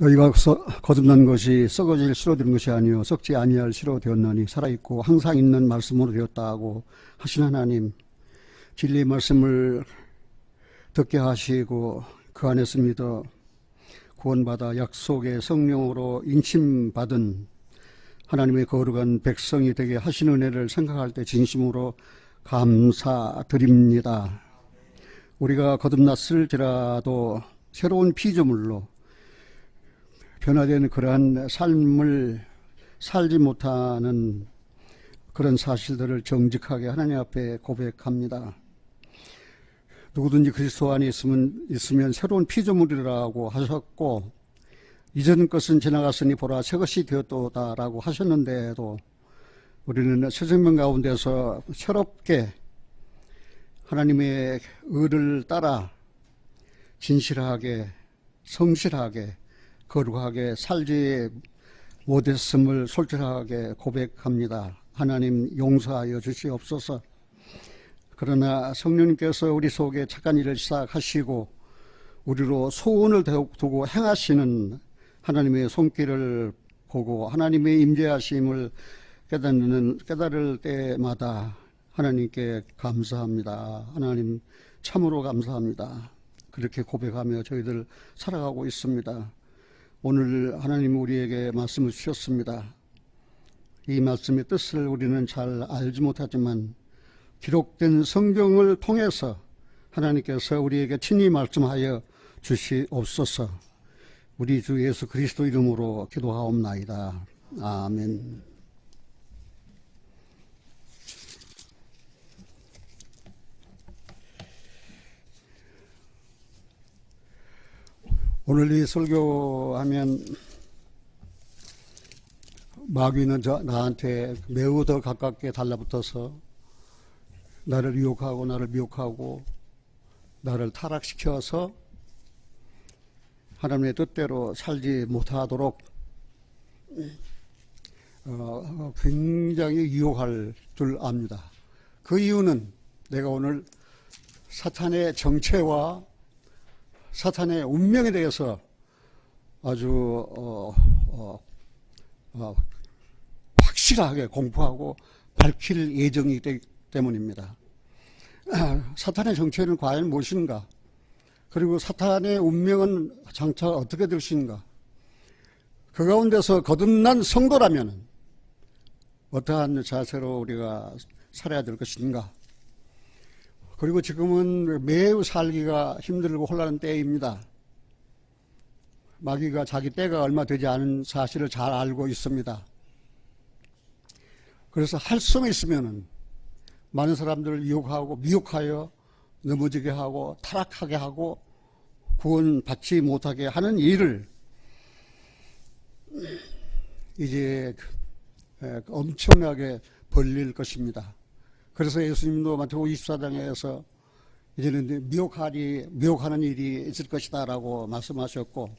너희가 거듭난 것이 썩어질 씨로 된 것이 아니요 썩지 아니할 씨로 되었나니 살아있고 항상 있는 말씀으로 되었다고 하신 하나님, 진리의 말씀을 듣게 하시고 그 안에서 믿어 구원받아 약속의 성령으로 인침받은 하나님의 거룩한 백성이 되게 하신 은혜를 생각할 때 진심으로 감사드립니다. 우리가 거듭났을지라도 새로운 피조물로 변화된 그러한 삶을 살지 못하는 그런 사실들을 정직하게 하나님 앞에 고백합니다. 누구든지 그리스도 안에 있으면 새로운 피조물이라고 하셨고, 이전 것은 지나갔으니 보라 새 것이 되었도다라고 하셨는데도 우리는 새 생명 가운데서 새롭게 하나님의 의를 따라 진실하게, 성실하게, 거룩하게 살지 못했음을 솔직하게 고백합니다. 하나님 용서하여 주시옵소서. 그러나 성령님께서 우리 속에 착한 일을 시작하시고 우리로 소원을 두고 행하시는 하나님의 손길을 보고 하나님의 임재하심을 깨달을 때마다 하나님께 감사합니다. 하나님 참으로 감사합니다. 그렇게 고백하며 저희들 살아가고 있습니다. 오늘 하나님 우리에게 말씀을 주셨습니다. 이 말씀의 뜻을 우리는 잘 알지 못하지만 기록된 성경을 통해서 하나님께서 우리에게 친히 말씀하여 주시옵소서. 우리 주 예수 그리스도 이름으로 기도하옵나이다. 아멘. 오늘 이 설교하면 마귀는 나한테 매우 더 가깝게 달라붙어서 나를 유혹하고 나를 미혹하고 나를 타락시켜서 하나님의 뜻대로 살지 못하도록 굉장히 유혹할 줄 압니다. 그 이유는 내가 오늘 사탄의 정체와 사탄의 운명에 대해서 아주 확실하게 공부하고 밝힐 예정이기 때문입니다. 사탄의 정체는 과연 무엇인가? 그리고 사탄의 운명은 장차 어떻게 될 것인가? 그 가운데서 거듭난 성도라면 어떠한 자세로 우리가 살아야 될 것인가? 그리고 지금은 매우 살기가 힘들고 혼란한 때입니다. 마귀가 자기 때가 얼마 되지 않은 사실을 잘 알고 있습니다. 그래서 할 수만 있으면은 많은 사람들을 유혹하고 미혹하여 넘어지게 하고 타락하게 하고 구원받지 못하게 하는 일을 이제 엄청나게 벌릴 것입니다. 그래서 예수님도 마태복음 24장에서 이제는 미혹하는 일이 있을 것이다 라고 말씀하셨고,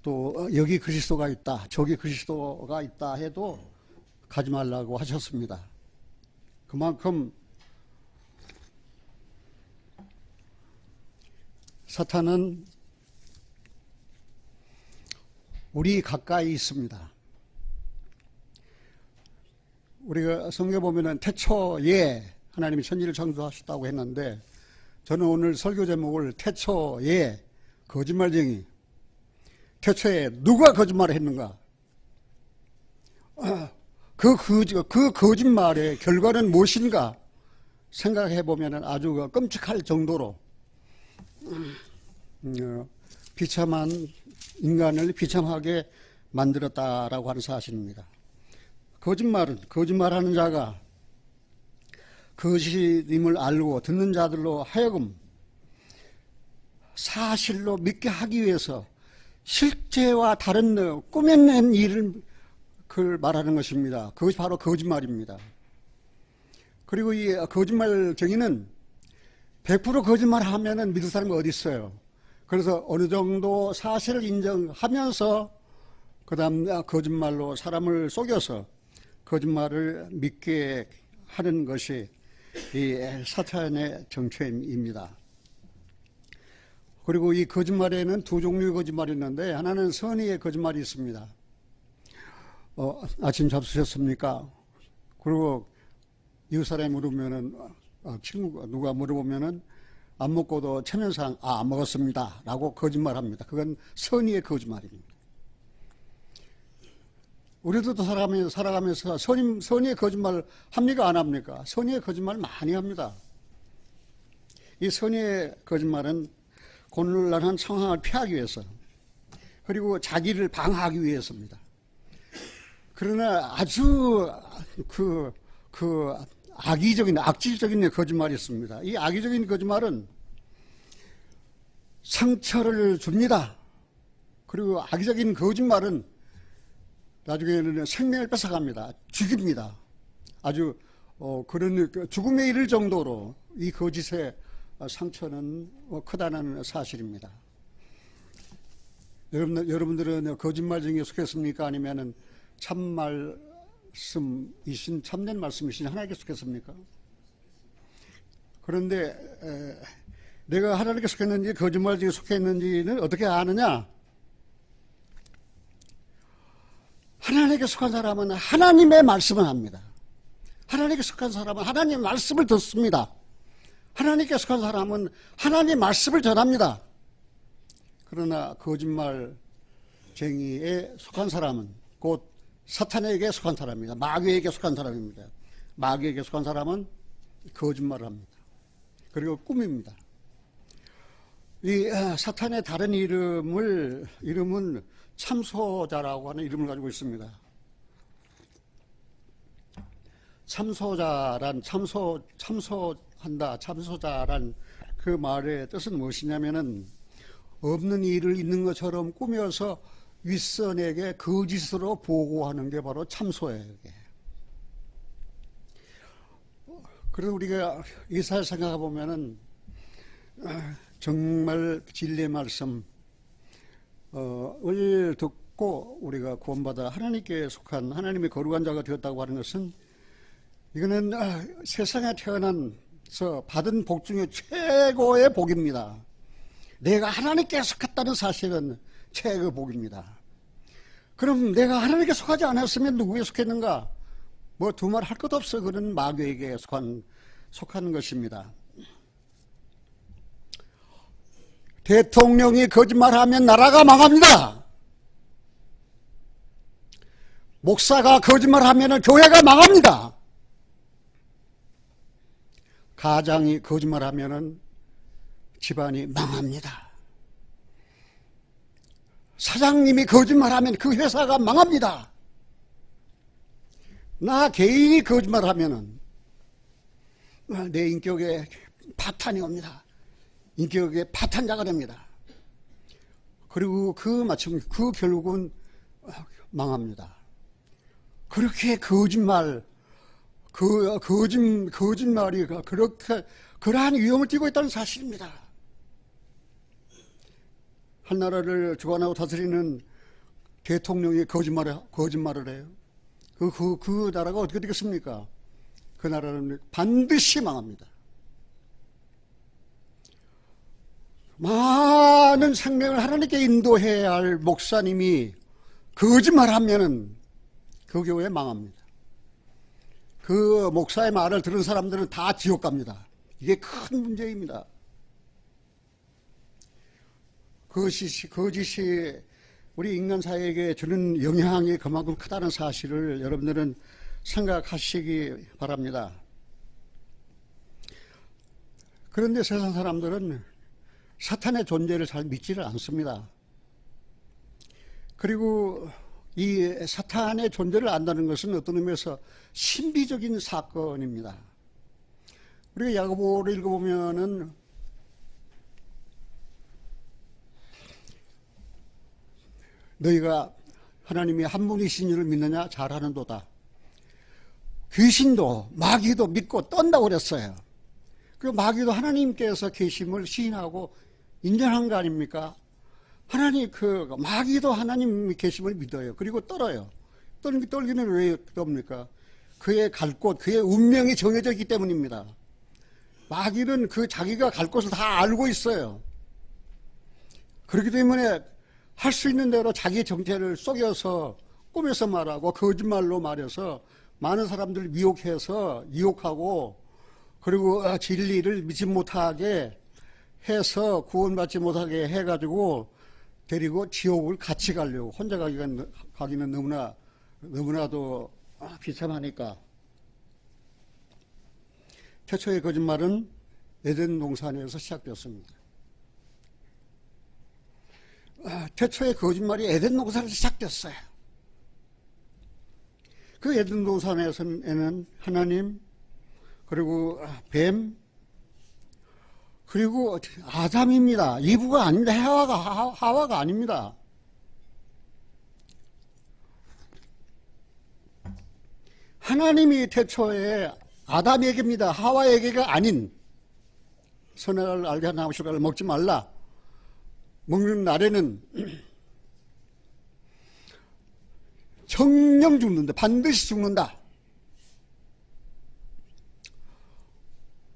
또 여기 그리스도가 있다 저기 그리스도가 있다 해도 가지 말라고 하셨습니다. 그만큼 사탄은 우리 가까이 있습니다. 우리가 성경 보면은 태초에 하나님이 천지를 창조하셨다고 했는데, 저는 오늘 설교 제목을 태초에 거짓말쟁이, 태초에 누가 거짓말을 했는가? 그 거짓말의 결과는 무엇인가 생각해 보면은 아주 끔찍할 정도로 비참한 인간을 비참하게 만들었다라고 하는 사실입니다. 거짓말하는 자가 거짓임을 알고 듣는 자들로 하여금 사실로 믿게 하기 위해서 실제와 다른 꾸며낸 일을 그걸 말하는 것입니다. 그것이 바로 거짓말입니다. 그리고 이 거짓말쟁이는 100% 거짓말하면은 믿을 사람이 어디 있어요. 그래서 어느 정도 사실을 인정하면서 그 다음 거짓말로 사람을 속여서 거짓말을 믿게 하는 것이 이 사탄의 정체입니다. 그리고 이 거짓말에는 두 종류의 거짓말이 있는데, 하나는 선의의 거짓말이 있습니다. 아침 잡수셨습니까? 그리고 이웃 사람이 물으면은, 친구가 누가 물어보면은 안 먹고도 체면상 안 먹었습니다 라고 거짓말합니다. 그건 선의의 거짓말입니다. 우리도 살아가면서 선의의 거짓말 합니까 안 합니까? 선의의 거짓말 많이 합니다. 이 선의의 거짓말은 곤란한 상황을 피하기 위해서, 그리고 자기를 방어하기 위해서입니다. 그러나 아주 악질적인 거짓말이 있습니다. 이 악의적인 거짓말은 상처를 줍니다. 그리고 악의적인 거짓말은 나중에는 생명을 뺏어갑니다. 죽입니다. 아주 그런 죽음에 이를 정도로 이 거짓의 상처는 크다는 사실입니다. 여러분들은 거짓말 중에 속했습니까? 아니면은 참 말씀이신, 참된 말씀이신 하나님께 속했습니까? 그런데 내가 하나님께 속했는지 거짓말 중에 속했는지는 어떻게 아느냐? 하나님께 속한 사람은 하나님의 말씀을 합니다. 하나님께 속한 사람은 하나님의 말씀을 듣습니다. 하나님께 속한 사람은 하나님의 말씀을 전합니다. 그러나 거짓말쟁이에 속한 사람은 곧 사탄에게 속한 사람입니다. 마귀에게 속한 사람입니다. 마귀에게 속한 사람은 거짓말을 합니다. 그리고 꿈입니다. 이 사탄의 다른 이름은 참소자라고 하는 이름을 가지고 있습니다. 참소자란 그 말의 뜻은 무엇이냐면은 없는 일을 있는 것처럼 꾸며서 윗선에게 거짓으로 보고하는 게 바로 참소예요. 이게. 그래서 우리가 이사를 생각해 보면은 정말 진리의 말씀을 듣고 우리가 구원받아 하나님께 속한 하나님의 거룩한 자가 되었다고 하는 것은, 이거는 세상에 태어나서 받은 복 중에 최고의 복입니다. 내가 하나님께 속했다는 사실은 최고의 복입니다. 그럼 내가 하나님께 속하지 않았으면 누구에 속했는가? 뭐 두말 할 것 없어. 그는 마귀에게 속한 것입니다. 대통령이 거짓말하면 나라가 망합니다. 목사가 거짓말하면 교회가 망합니다. 가장이 거짓말하면 집안이 망합니다. 사장님이 거짓말하면 그 회사가 망합니다. 나 개인이 거짓말하면 내 인격에 파탄이 옵니다. 인격의 파탄자가 됩니다. 그리고 마침 그 결국은 망합니다. 그렇게 거짓말이 그러한 위험을 띠고 있다는 사실입니다. 한 나라를 주관하고 다스리는 대통령이 거짓말을 해요. 그 나라가 어떻게 되겠습니까? 그 나라는 반드시 망합니다. 많은 생명을 하나님께 인도해야 할 목사님이 거짓말하면은 그 교회 망합니다. 그 목사의 말을 들은 사람들은 다 지옥 갑니다. 이게 큰 문제입니다. 거짓이 우리 인간 사회에게 주는 영향이 그만큼 크다는 사실을 여러분들은 생각하시기 바랍니다. 그런데 세상 사람들은 사탄의 존재를 잘 믿지를 않습니다. 그리고 이 사탄의 존재를 안다는 것은 어떤 의미에서 신비적인 사건입니다. 우리가 야고보를 읽어보면은 너희가 하나님이 한 분이신 줄을 믿느냐? 잘하는도다. 귀신도 마귀도 믿고 떤다고 그랬어요. 그 마귀도 하나님께서 계심을 시인하고 인정한 거 아닙니까? 마귀도 하나님 계심을 믿어요. 그리고 떨어요. 떨기는 왜 떱니까? 그의 갈 곳, 그의 운명이 정해져 있기 때문입니다. 마귀는 자기가 갈 곳을 다 알고 있어요. 그렇기 때문에 할 수 있는 대로 자기 정체를 속여서 꾸며서 말하고 거짓말로 말해서 많은 사람들을 미혹해서 유혹하고 그리고 진리를 믿지 못하게 해서 구원받지 못하게 해가지고 데리고 지옥을 같이 가려고 혼자 가기는 너무나도 비참하니까. 최초의 거짓말은 에덴 동산에서 시작되었습니다. 최초의 거짓말이 에덴 동산에서 시작됐어요. 그 에덴 동산에는 하나님, 그리고 뱀, 그리고 아담입니다. 이브가 아닙니다. 하와가 아닙니다. 하나님이 태초에 아담에게입니다. 하와에게가 아닌, 선악을 알게 하나 나무실과를 먹지 말라. 먹는 날에는 정령 죽는다. 반드시 죽는다.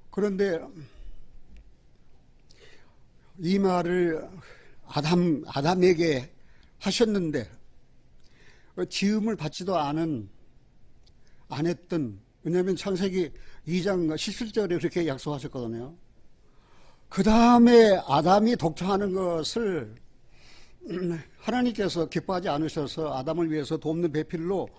그런데 이 말을 아담에게 하셨는데 지음을 받지도 안 했던, 왜냐하면 창세기 2장 17절에 그렇게 약속하셨거든요. 그 다음에 아담이 독청하는 것을 하나님께서 기뻐하지 않으셔서 아담을 위해서 돕는 배필로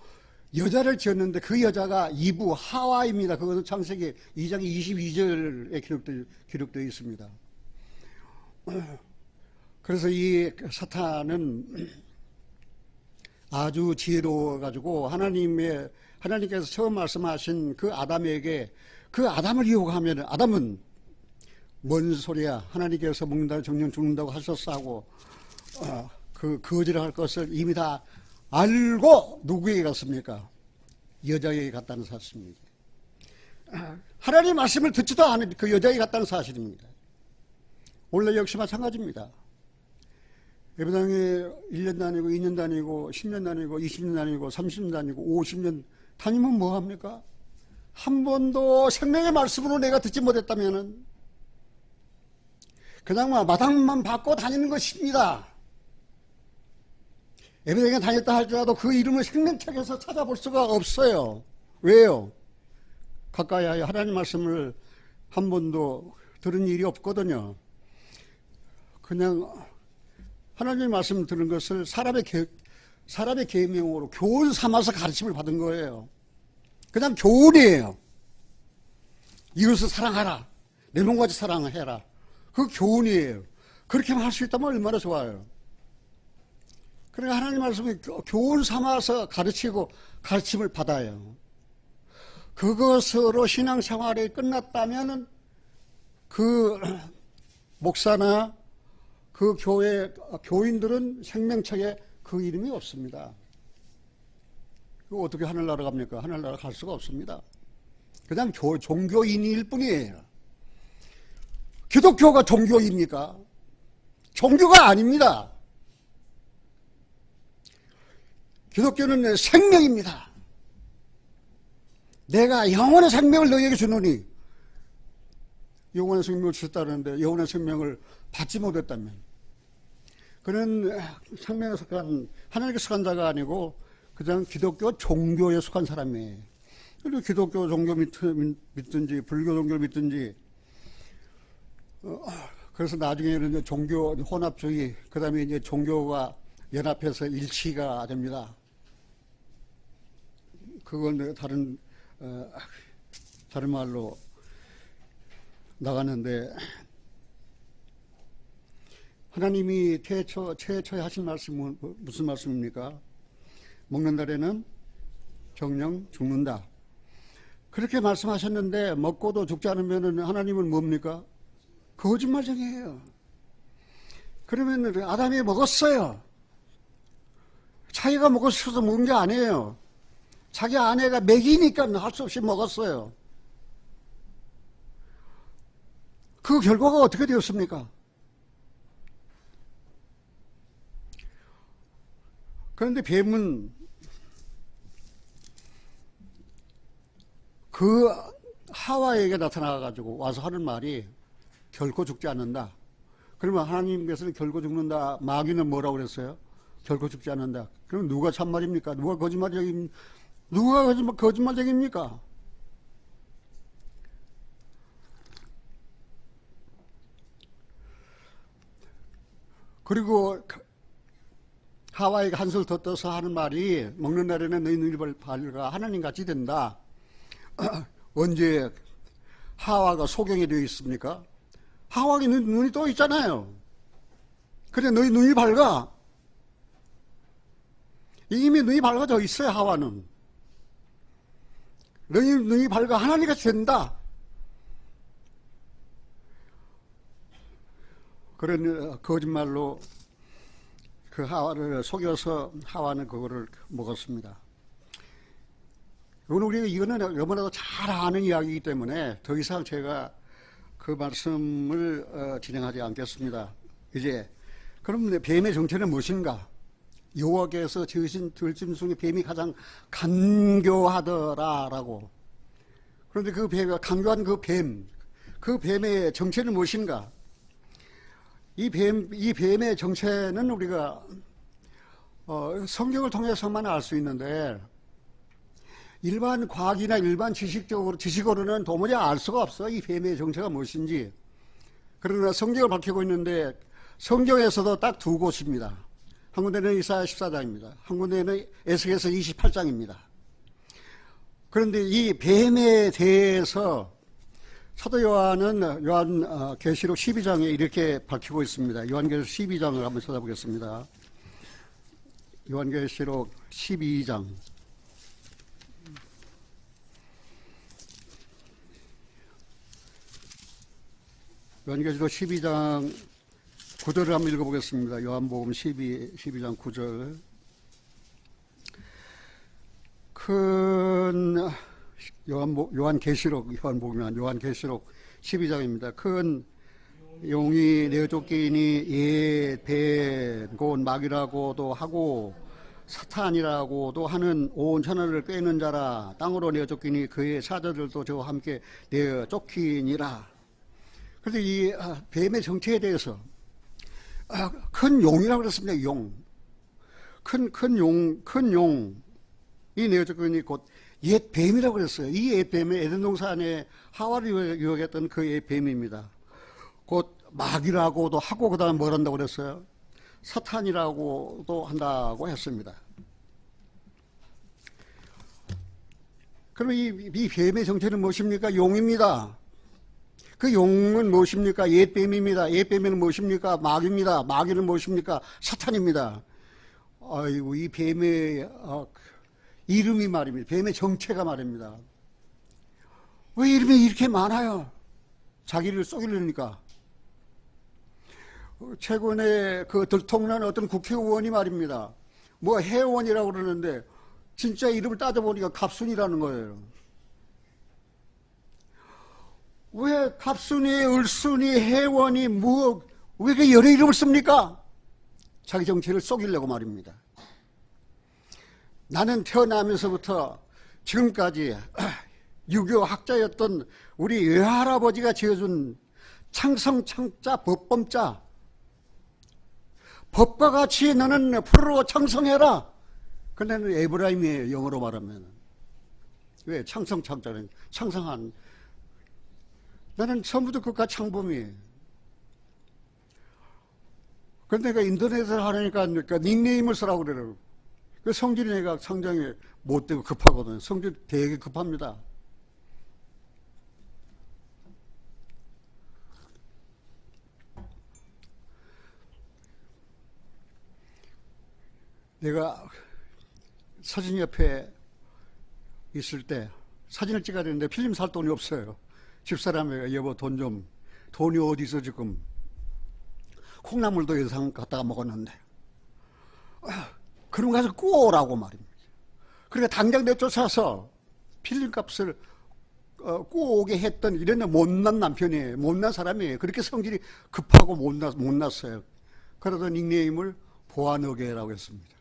여자를 지었는데 그 여자가 이브 하와입니다. 그것은 창세기 2장 22절에 기록되어 있습니다. 그래서 이 사탄은 아주 지혜로워가지고 하나님께서 처음 말씀하신 그 아담에게 그 아담을 유혹하면 아담은 뭔 소리야, 하나님께서 먹는다 정령 죽는다고 하셨어 하고 그 거짓을 할 것을 이미 다 알고 누구에게 갔습니까? 여자에게 갔다는 사실입니다. 하나님 말씀을 듣지도 않은 그 여자에게 갔다는 사실입니다. 원래 역시 마찬가지입니다. 예배당에 1년 다니고 2년 다니고 10년 다니고 20년 다니고 30년 다니고 50년 다니면 뭐합니까? 한 번도 생명의 말씀으로 내가 듣지 못했다면 그냥 마당만 받고 다니는 것입니다. 예배당에 다녔다 할지라도 그 이름을 생명책에서 찾아볼 수가 없어요. 왜요? 가까이 하여 하나님 말씀을 한 번도 들은 일이 없거든요. 그냥 하나님의 말씀 들은 것을 사람의 계명으로 교훈 삼아서 가르침을 받은 거예요. 그냥 교훈이에요. 이웃을 사랑하라. 내 몸같이 사랑해라. 그 교훈이에요. 그렇게만 할 수 있다면 얼마나 좋아요. 그러니까 하나님 말씀을 교훈 삼아서 가르치고 가르침을 받아요. 그것으로 신앙생활이 끝났다면 그 목사나 그 교회 교인들은 생명책에 그 이름이 없습니다. 그 어떻게 하늘나라 갑니까? 하늘나라 갈 수가 없습니다. 그냥 종교인일 뿐이에요. 기독교가 종교입니까? 종교가 아닙니다. 기독교는 생명입니다. 내가 영원의 생명을 너희에게 주노니, 영원의 생명을 주셨다는데 영원의 생명을 받지 못했다면 그는 생명에 속한, 하나님께 속한 자가 아니고 그냥 기독교 종교에 속한 사람이에요. 그리고 기독교 종교 믿든지 불교 종교를 믿든지, 그래서 나중에는 종교 혼합주의, 그 다음에 이제 종교가 연합해서 일치가 됩니다. 그건 다른 말로 나가는데, 하나님이 최초에 하신 말씀은 무슨 말씀입니까? 먹는 날에는 정령 죽는다. 그렇게 말씀하셨는데 먹고도 죽지 않으면 하나님은 뭡니까? 거짓말쟁이에요. 그러면 아담이 먹었어요. 자기가 먹고 싶어서 먹은 게 아니에요. 자기 아내가 먹이니까 할 수 없이 먹었어요. 그 결과가 어떻게 되었습니까? 그런데 뱀은 그 하와에게 나타나가지고 와서 하는 말이 결코 죽지 않는다. 그러면 하나님께서는 결코 죽는다. 마귀는 뭐라고 그랬어요? 결코 죽지 않는다. 그럼 누가 참말입니까? 누가 거짓말쟁입니까? 그리고 하와이가 한술 더 떠서 하는 말이 먹는 날에는 너희 눈이 밝아 하나님같이 된다. 언제 하와가 소경이 되어 있습니까? 하와가 눈이 떠 있잖아요. 그래 너희 눈이 밝아. 이미 눈이 밝아져 있어요. 하와는 너희 눈이 밝아 하나님같이 된다. 그런 거짓말로 그 하와를 속여서 하와는 그거를 먹었습니다. 이거는 너무나도 잘 아는 이야기이기 때문에 더 이상 제가 그 말씀을 진행하지 않겠습니다. 이제 그럼 뱀의 정체는 무엇인가? 여호와께서 지으신 들짐 중에 뱀이 가장 간교하더라라고. 그런데 그 뱀이 간교한 그 뱀의 정체는 무엇인가? 이 뱀의 정체는 우리가 성경을 통해서만 알 수 있는데 일반 과학이나 일반 지식으로는 도무지 알 수가 없어. 이 뱀의 정체가 무엇인지. 그러나 성경을 밝히고 있는데 성경에서도 딱 두 곳입니다. 한 군데는 이사야 14장입니다. 한 군데는 에스겔서 28장입니다. 그런데 이 뱀에 대해서 사도 요한은 요한계시록 12장에 이렇게 밝히고 있습니다. 요한계시록 12장을 한번 찾아보겠습니다. 요한계시록 12장. 요한계시록 12장 9절을 한번 읽어보겠습니다. 요한복음 12장 9절. 큰 요한복음이 요한계시록 12장입니다. 큰 용이 내쫓기니 뱀, 곧 마귀라고도 하고 사탄이라고도 하는 온 천하를 꿰는 자라. 땅으로 내쫓기니 그의 사자들도 저와 함께 내쫓기니라. 그래서 이 뱀의 정체에 대해서 큰 용이라고 그랬습니다. 용. 큰 용이 내쫓기니 곧 옛 뱀이라고 그랬어요. 이 옛 뱀은 에덴 동산에 하와를 유혹했던 그 옛 뱀입니다. 곧 마귀라고도 하고 그다음에 뭘 한다고 그랬어요? 사탄이라고도 한다고 했습니다. 그럼 이 뱀의 정체는 무엇입니까? 용입니다. 그 용은 무엇입니까? 옛 뱀입니다. 옛 뱀은 무엇입니까? 마귀입니다. 마귀는 무엇입니까? 사탄입니다. 아이고, 이 뱀의 이름이 말입니다. 뱀의 정체가 말입니다. 왜 이름이 이렇게 많아요? 자기를 속이려니까. 최근에 그 들통난 어떤 국회의원이 말입니다. 뭐 해원이라고 그러는데 진짜 이름을 따져보니까 갑순이라는 거예요. 왜 갑순이, 을순이, 해원이 왜 이렇게 여러 이름을 씁니까? 자기 정체를 속이려고 말입니다. 나는 태어나면서부터 지금까지 유교 학자였던 우리 외할아버지가 지어준 창성창자 법범자, 법과 같이 너는 푸르고 창성해라. 근데는 에브라임이에요, 영어로 말하면. 왜? 창성창자는 창성한. 나는 처음부터 끝까지 창범이에요. 그런데 내가 인터넷을 하려니까 닉네임을 쓰라고 그래요. 그 성질이 내가 상당히 못되고 급하거든요. 성질 되게 급합니다. 내가 사진 옆에 있을 때 사진을 찍어야 되는데 필름 살 돈이 없어요. 집사람이 여보 돈이 어디서 지금 콩나물도 예상 갖다가 먹었는데 그런 거 가서 꾸어오라고 말입니다. 그러니까 당장 내쫓아서 필름 값을 꾸어오게 했던 이런 못난 남편이에요. 못난 사람이에요. 그렇게 성질이 급하고 못났어요. 그러다 닉네임을 보안어게라고 했습니다.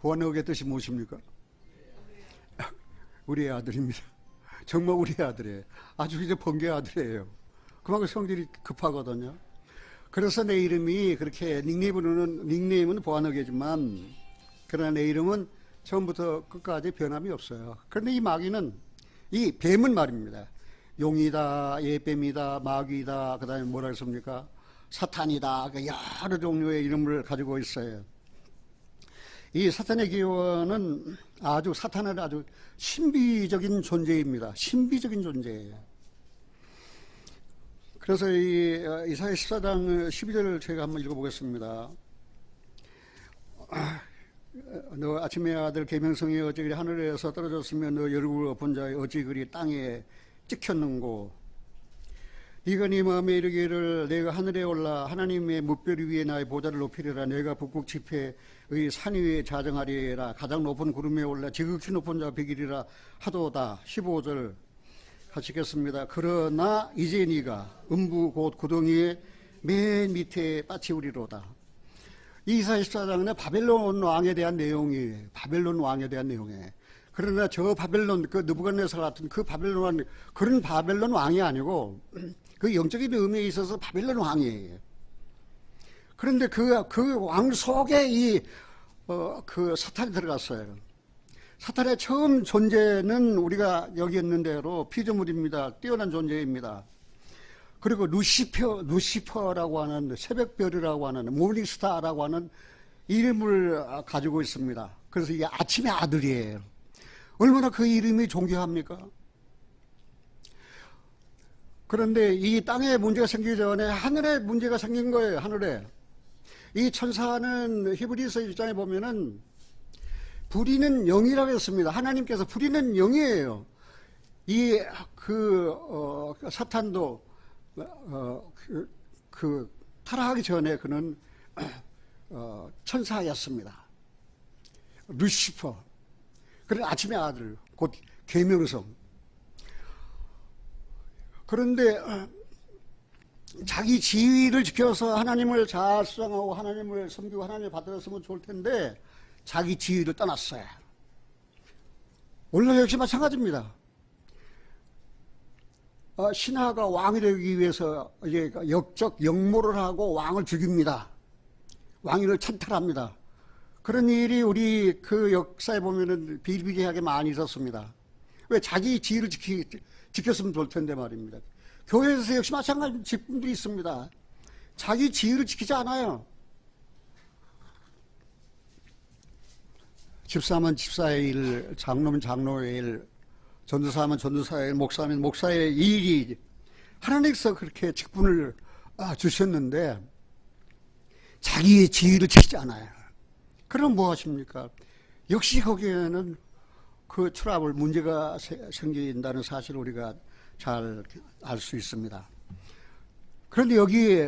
보안어게 뜻이 무엇입니까? 우리의 아들입니다. 정말 우리의 아들이에요. 아주 이제 번개의 아들이에요. 그만큼 성질이 급하거든요. 그래서 내 이름이 그렇게 닉네임은 보안하겠지만, 그러나 내 이름은 처음부터 끝까지 변함이 없어요. 그런데 이 마귀는, 이 뱀은 말입니다. 용이다, 예뱀이다, 마귀다, 그 다음에 뭐라 했습니까? 사탄이다. 여러 종류의 이름을 가지고 있어요. 이 사탄의 기원은 사탄은 아주 신비적인 존재입니다. 신비적인 존재예요. 그래서 이사야 14장 12절을 제가 한번 읽어보겠습니다. 너 아침의 아들 계명성이 어찌 그리 하늘에서 떨어졌으며 너 열국을 본 자의 어찌 그리 땅에 찍혔는고. 네가 네 마음에 이르기를 내가 하늘에 올라 하나님의 뭇별 위에 나의 보좌를 높이리라. 내가 북극 지폐의 산 위에 자정하리라. 가장 높은 구름에 올라 지극히 높은 자 비기리라 하도다. 15절 같이 읽겠습니다. 그러나 이제 네가 음부 곧 구덩이의 맨 밑에 빠치우리로다. 이사야 14장은 바벨론 왕에 대한 내용이에요. 바벨론 왕에 대한 내용이에요. 그러나 저 바벨론, 그 느부갓네살 같은 그 바벨론 왕, 그런 바벨론 왕이 아니고 그 영적인 의미에 있어서 바벨론 왕이에요. 그런데 그 왕 속에 그 사탄이 들어갔어요. 사탄의 처음 존재는 우리가 여기 있는 대로 피조물입니다. 뛰어난 존재입니다. 그리고 루시퍼라고 하는 새벽별이라고 하는 모닝스타라고 하는 이름을 가지고 있습니다. 그래서 이게 아침의 아들이에요. 얼마나 그 이름이 존귀합니까? 그런데 이 땅에 문제가 생기기 전에 하늘에 문제가 생긴 거예요. 하늘에. 이 천사는 히브리서 1장에 보면은 불의는 영이라고 했습니다. 하나님께서 불의는 영이에요. 사탄도 타락하기 전에 그는 천사였습니다. 루시퍼. 그런 아침의 아들, 곧 계명성. 그런데 자기 지위를 지켜서 하나님을 잘 수장하고 하나님을 섬기고 하나님을 받았으면 좋을 텐데 자기 지위를 떠났어요. 오늘 역시 마찬가지입니다. 신하가 왕이 되기 위해서 이제 역모를 하고 왕을 죽입니다. 왕위를 찬탈합니다. 그런 일이 우리 그 역사에 보면은 비일비재하게 많이 있었습니다. 왜? 자기 지위를 지켰으면 좋을 텐데 말입니다. 교회에서 역시 마찬가지 직분들이 있습니다. 자기 지위를 지키지 않아요. 집사하면 집사의 일, 장로면 장로의 일, 전도사하면 전도사의 일, 목사하면 목사의 일이 하나님께서 그렇게 직분을 주셨는데 자기의 지위를 지키지 않아요. 그럼 뭐 하십니까? 역시 거기에는 그 트러블, 문제가 생긴다는 사실을 우리가 잘 알 수 있습니다. 그런데 여기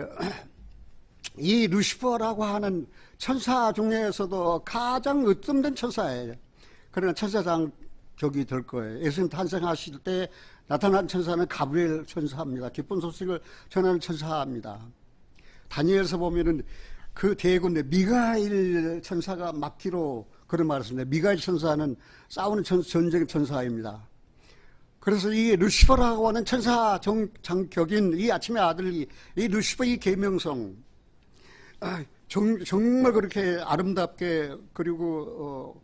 이 루시퍼라고 하는 천사 중에서도 가장 으뜸된 천사예요. 그러나 천사장 격이 될 거예요. 예수님 탄생하실 때 나타난 천사는 가브리엘 천사입니다. 기쁜 소식을 전하는 천사입니다. 다니엘서 보면은 그 대군대 미가엘 천사가 막기로 그런 말을 했습니다. 미가엘 천사는 싸우는 전쟁의 천사입니다. 그래서 이 루시퍼라고 하는 천사 장격인 이 아침의 아들이 이 루시퍼 이 계명성 정말 그렇게 아름답게 그리고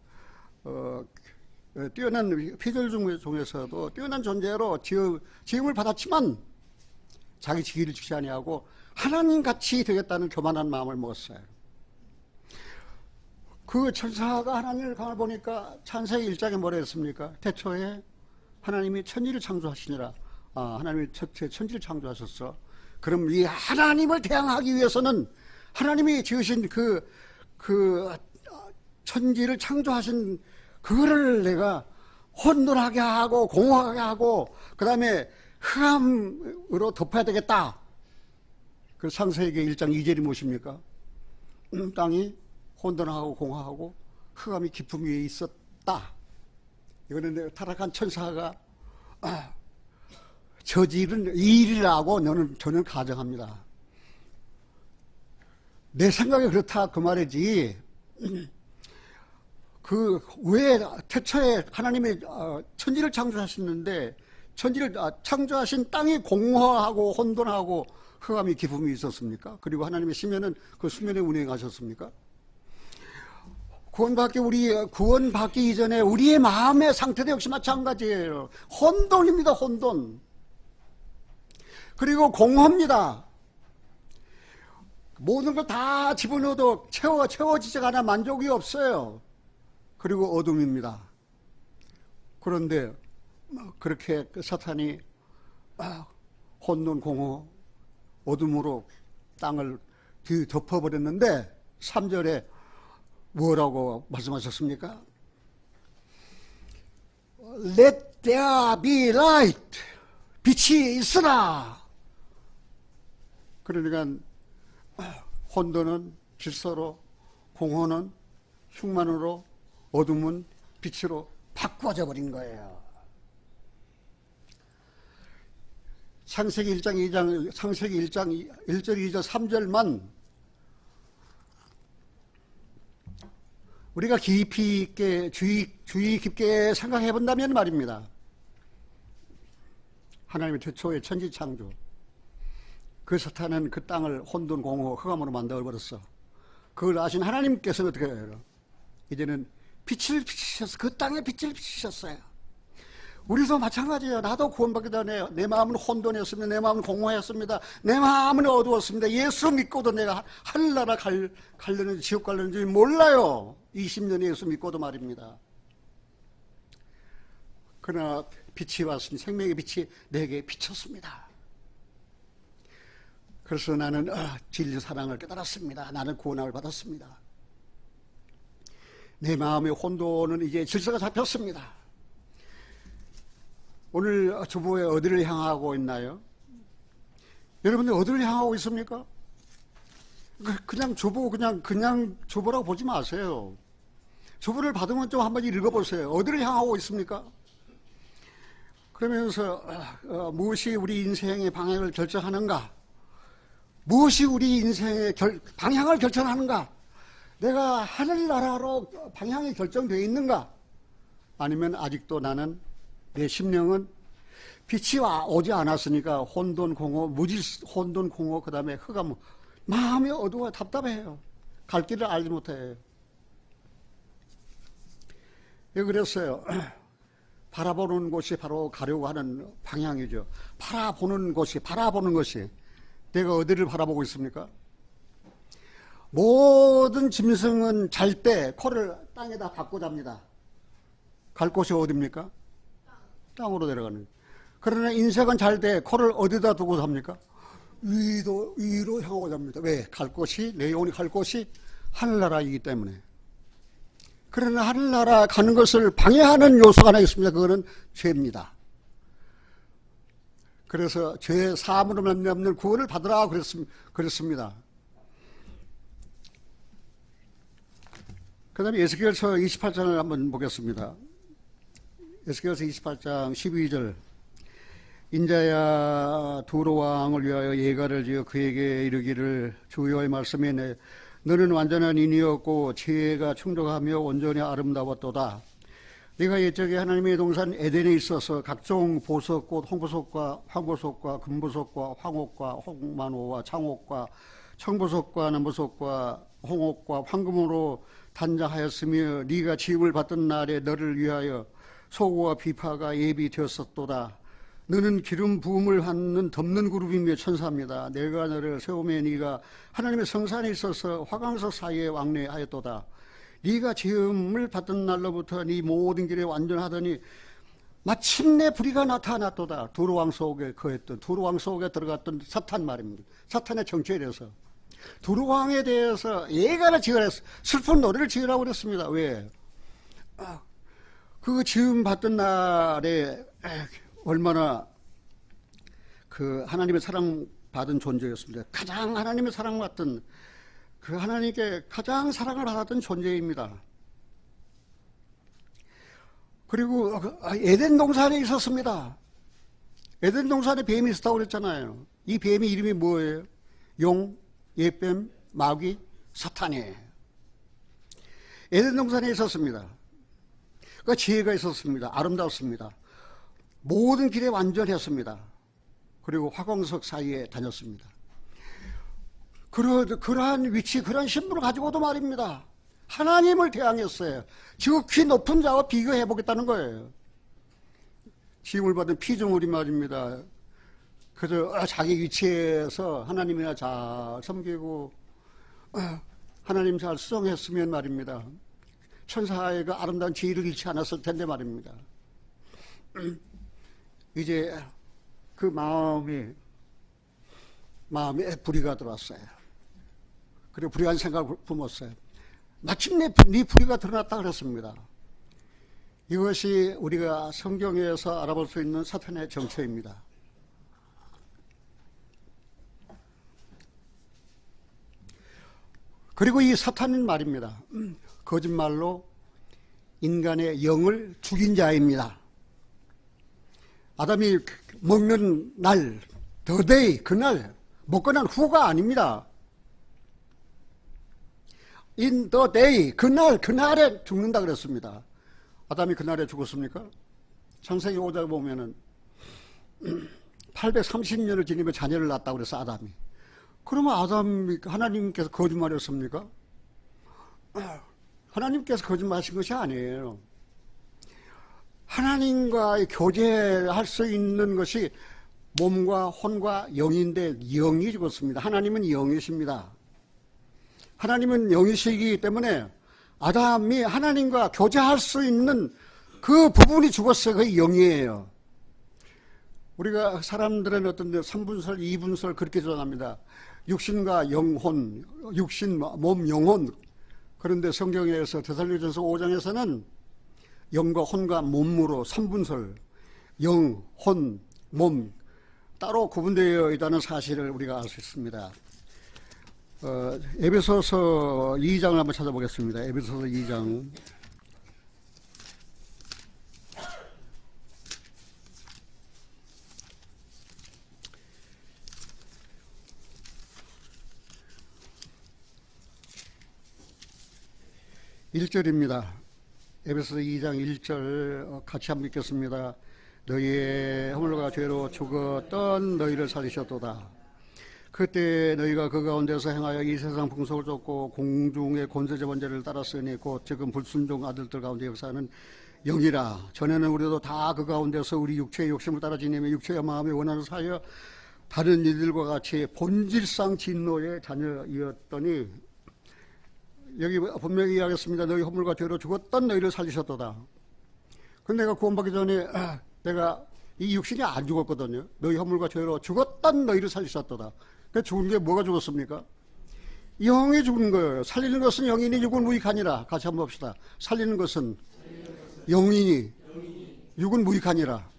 뛰어난 피조물 중에서도 뛰어난 존재로 지음을 받았지만 자기 지위를 지키지 아니하고 하나님같이 되겠다는 교만한 마음을 먹었어요. 그 천사가 하나님을 가만 보니까 창세기 1장에 뭐라 했습니까? 태초에 하나님이 천지를 창조하시니라. 하나님이 천지를 창조하셨어. 그럼 이 하나님을 대항하기 위해서는 하나님이 지으신 그 천지를 창조하신 그거를 내가 혼돈하게 하고 공허하게 하고 그 다음에 흑암으로 덮어야 되겠다. 그 창세기 1장 2절이 무엇입니까? 땅이 혼돈하고 공허하고 흑암이 깊음 위에 있었다. 이거는 타락한 천사가 저지른 일이라고 저는 가정합니다. 내 생각에 그렇다 그 말이지. 왜 태초에 하나님이 천지를 창조하셨는데 천지를 창조하신 땅이 공허하고 혼돈하고 흑암이 기품이 있었습니까? 그리고 하나님의 심연은 그 수면에 운행하셨습니까? 구원받기 이전에 우리의 마음의 상태도 역시 마찬가지예요. 혼돈입니다, 혼돈. 그리고 공허입니다. 모든 걸 다 집어넣어도 채워지지가 않아 만족이 없어요. 그리고 어둠입니다. 그런데 그렇게 사탄이 혼돈, 공허, 어둠으로 땅을 덮어버렸는데 3절에 뭐라고 말씀하셨습니까? Let there be light. 빛이 있으라. 그러니까 혼돈은 질서로, 공허는 흉만으로, 어둠은 빛으로 바꿔져 버린 거예요. 창세기 1장 1절 2절 3절만 우리가 깊이 있게 주의 깊게 생각해 본다면 말입니다. 하나님의 최초의 천지 창조, 그 사탄은 그 땅을 혼돈, 공허, 흑암으로 만들어버렸어. 그걸 아신 하나님께서는 어떻게 해요? 이제는 빛을 비치셨어. 그 땅에 빛을 비치셨어요. 우리도 마찬가지예요. 나도 구원받기 전에 내 마음은 혼돈이었습니다. 내 마음은 공허했습니다. 내 마음은 어두웠습니다. 예수 믿고도 내가 하늘나라 가려는지 지옥 가려는지 몰라요. 20년 예수 믿고도 말입니다. 그러나 빛이 왔습니다. 생명의 빛이 내게 비쳤습니다. 그래서 나는 진리 사랑을 깨달았습니다. 나는 구원을 받았습니다. 내 마음의 혼돈은 이제 질서가 잡혔습니다. 오늘 주보에 어디를 향하고 있나요? 여러분들 어디를 향하고 있습니까? 그냥 주보, 그냥 주보라고 보지 마세요. 주보를 받으면 좀 한번 읽어보세요. 어디를 향하고 있습니까? 그러면서 무엇이 우리 인생의 방향을 결정하는가? 무엇이 우리 인생의 방향을 결정하는가? 내가 하늘나라로 방향이 결정되어 있는가? 아니면 아직도 나는 내 심령은 빛이 오지 않았으니까 혼돈, 공허, 혼돈, 공허, 그 다음에 흑암, 마음이 어두워 답답해요. 갈 길을 알지 못해요. 그랬어요. 바라보는 곳이 바로 가려고 하는 방향이죠. 바라보는 것이 내가 어디를 바라보고 있습니까? 모든 짐승은 잘 때 코를 땅에다 박고 잡니다. 갈 곳이 어디입니까? 땅으로 내려가는. 그러나 인생은 잘 때 코를 어디다 두고 삽니까? 위로 향하고 잡니다. 왜? 내 영혼이 갈 곳이 하늘나라이기 때문에. 그러나 하늘나라 가는 것을 방해하는 요소가 하나 있습니다. 그거는 죄입니다. 그래서 죄의 사함으로 말미암는 구원을 받으라 그랬습니다. 그 다음에 에스겔서 28장을 한번 보겠습니다. 에스겔서 28장 12절. 인자야 두로 왕을 위하여 예가를 지어 그에게 이르기를 주 여호와의 말씀이네. 너는 완전한 인이었고 지혜가 충족하며 온전히 아름다웠도다. 네가 옛적에 하나님의 동산 에덴에 있어서 각종 보석꽃, 홍보석과 황보석과 금보석과 황옥과 홍만호와 창옥과 청보석과 남보석과 홍옥과 황금으로 단장하였으며 네가 지음을 받던 날에 너를 위하여 소고와 비파가 예비되었었도다. 너는 기름 부음을 받는 덮는 그룹이며 천사입니다. 내가 너를 세우며 네가 하나님의 성산에 있어서 화강석 사이에 왕래하였도다. 네가 지음을 받던 날로부터 네 모든 길에 완전하더니 마침내 불의가 나타났도다. 두루왕 속에 거했던, 두루왕 속에 들어갔던 사탄 말입니다. 사탄의 정체에 대해서 두루왕에 대해서 예가를 지으라, 슬픈 노래를 지으라고 그랬습니다. 왜? 그 지음 받던 날에 얼마나 그 하나님의 사랑받은 존재였습니다. 가장 하나님의 사랑받던, 그 하나님께 가장 사랑을 받았던 존재입니다. 그리고 에덴 동산에 있었습니다. 에덴 동산에 뱀이 있었다고 그랬잖아요. 이 뱀의 이름이 뭐예요? 용, 옛뱀, 마귀, 사탄이에요. 에덴 동산에 있었습니다. 그 지혜가 있었습니다. 아름다웠습니다. 모든 길에 완전했습니다. 그리고 화광석 사이에 다녔습니다. 그러한 위치, 그러한 신분을 가지고도 말입니다. 하나님을 대항했어요. 지극히 높은 자와 비교해 보겠다는 거예요. 지음을 받은 피조물이 말입니다. 그저 자기 위치에서 하나님이나 잘 섬기고 하나님 잘 수종했으면 말입니다. 천사의 그 아름다운 지위를 잃지 않았을 텐데 말입니다. 이제 그 마음에 불의가 들어왔어요. 그리고 불의한 생각을 품었어요. 마침내 네 불의가 드러났다 그랬습니다. 이것이 우리가 성경에서 알아볼 수 있는 사탄의 정체입니다. 그리고 이 사탄은 말입니다. 거짓말로 인간의 영을 죽인 자입니다. 아담이 먹는 날, the day, 그날, 먹고 난 후가 아닙니다. in the day, 그날에 죽는다 그랬습니다. 아담이 그날에 죽었습니까? 창세기 5장에 보면은 830년을 지니며 자녀를 낳았다고 그래서 아담이. 그러면 하나님께서 거짓말했습니까? 하나님께서 거짓말하신 것이 아니에요. 하나님과의 교제할 수 있는 것이 몸과 혼과 영인데 영이 죽었습니다. 하나님은 영이십니다. 하나님은 영이시기 때문에 아담이 하나님과 교제할 수 있는 그 부분이 죽었어요. 그게 영이에요. 우리가 사람들은 어떤 3분설, 2분설 그렇게 주장합니다. 육신과 영혼, 육신, 몸, 영혼. 그런데 성경에서 데살로니가전서 5장에서는 영과 혼과 몸으로 3분설, 영, 혼, 몸 따로 구분되어 있다는 사실을 우리가 알 수 있습니다. 에베소서 2장을 한번 찾아보겠습니다. 에베소서 2장. (1절입니다) 에베소서 2장 1절 같이 한번 읽겠습니다. 너희의 허물과 죄로 죽었던 너희를 살리셨도다. 그때 너희가 그 가운데서 행하여 이 세상 풍속을 쫓고 공중의 권세자본 자를 따랐으니 곧 지금 불순종 아들들 가운데 역사하는 영이라. 전에는 우리도 다 그 가운데서 우리 육체의 욕심을 따라 지내며 육체와 마음의 원한을 사하여 다른 이들과 같이 본질상 진노의 자녀이었더니, 여기 분명히 이야기했습니다. 너희 허물과 죄로 죽었던 너희를 살리셨도다. 근데 내가 구원받기 전에 내가 이 육신이 안 죽었거든요. 너희 허물과 죄로 죽었던 너희를 살리셨도다. 그 죽은 게 뭐가 죽었습니까? 영이 죽은 거예요. 살리는 것은 영이니 육은 무익하니라. 같이 한번 봅시다. 살리는 것은 영이니 육은 무익하니라.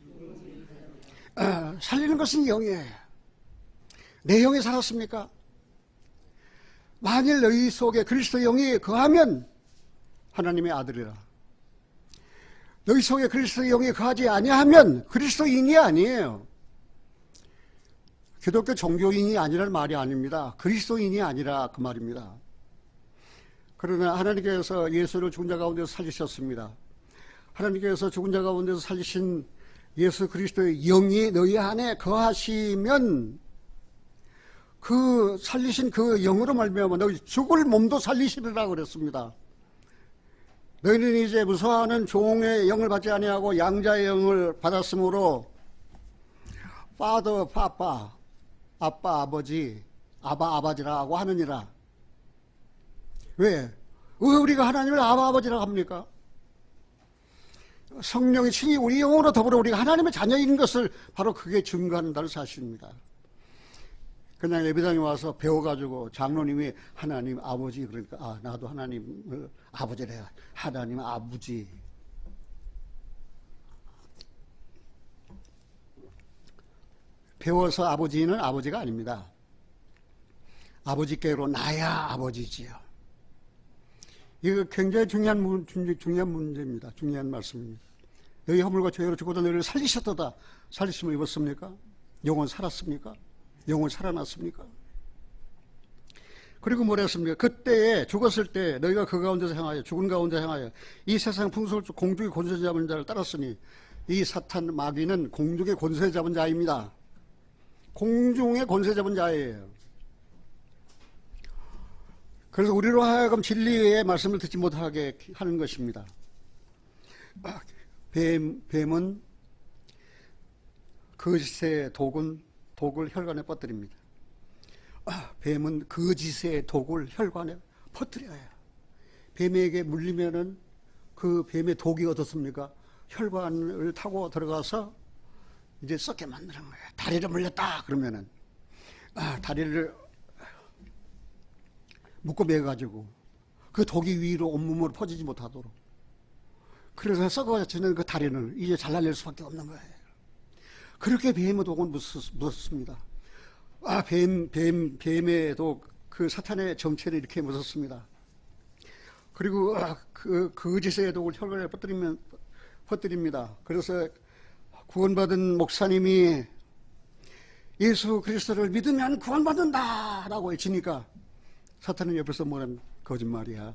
살리는 것은 영이에요. 내 영이 살았습니까? 만일 너희 속에 그리스도의 영이 거하면 하나님의 아들이라. 너희 속에 그리스도의 영이 거하지 아니하면 그리스도인이 아니에요. 기독교 종교인이 아니라는 말이 아닙니다. 그리스도인이 아니라 그 말입니다. 그러나 하나님께서 예수를 죽은 자 가운데서 살리셨습니다. 하나님께서 죽은 자 가운데서 살리신 예수 그리스도의 영이 너희 안에 거하시면 그 살리신 그 영으로 말미암아 너희 죽을 몸도 살리시리라고 그랬습니다. 너희는 이제 무서워하는 종의 영을 받지 아니하고 양자의 영을 받았으므로 Father, Papa, 아빠, 아버지, 아바, 아버지라고 하느니라. 왜 우리가 하나님을 아바, 아버지라고 합니까? 성령이 친히 우리 영으로 더불어 우리가 하나님의 자녀인 것을 바로 그게 증거한다는 사실입니다. 그냥 예배당에 와서 배워가지고 장로님이 하나님 아버지 그러니까 나도 하나님을 아버지래요. 하나님 아버지. 배워서 아버지는 아버지가 아닙니다. 아버지께로 나야 아버지지요. 이거 굉장히 중요한 문제입니다. 중요한 말씀입니다. 너희 허물과 죄로 죽어도 너희를 살리셨도다. 살리심을 입었습니까? 영혼 살았습니까? 영혼 살아났습니까? 그리고 뭐라 했습니까? 그때에 죽었을 때 너희가 그 가운데서 행하여 죽은 가운데 행하여 이 세상 풍속을 공중의 권세 잡은 자를 따랐으니 이 사탄 마귀는 공중의 권세 잡은 자입니다. 공중의 권세 잡은 자예요. 그래서 우리로 하여금 진리의 말씀을 듣지 못하게 하는 것입니다. 뱀은 거짓의 독을 혈관에 퍼뜨립니다. 뱀은 거짓의 독을 혈관에 퍼뜨려요. 뱀에게 물리면은 그 뱀의 독이 어떻습니까? 혈관을 타고 들어가서 이제 썩게 만드는 거예요. 다리를 물렸다 그러면은 다리를 묶어 매가지고 그 독이 위로 온몸으로 퍼지지 못하도록, 그래서 썩어지는 그 다리는 이제 잘라낼 수밖에 없는 거예요. 그렇게 뱀의 독은 무섭습니다. 뱀의 독, 그 사탄의 정체는 이렇게 무섭습니다. 그리고 그 거짓의 독을 혈관에 퍼뜨립니다. 그래서 구원받은 목사님이 예수 그리스도를 믿으면 구원받는다 라고 외치니까 사탄은 옆에서 뭐는 거짓말이야.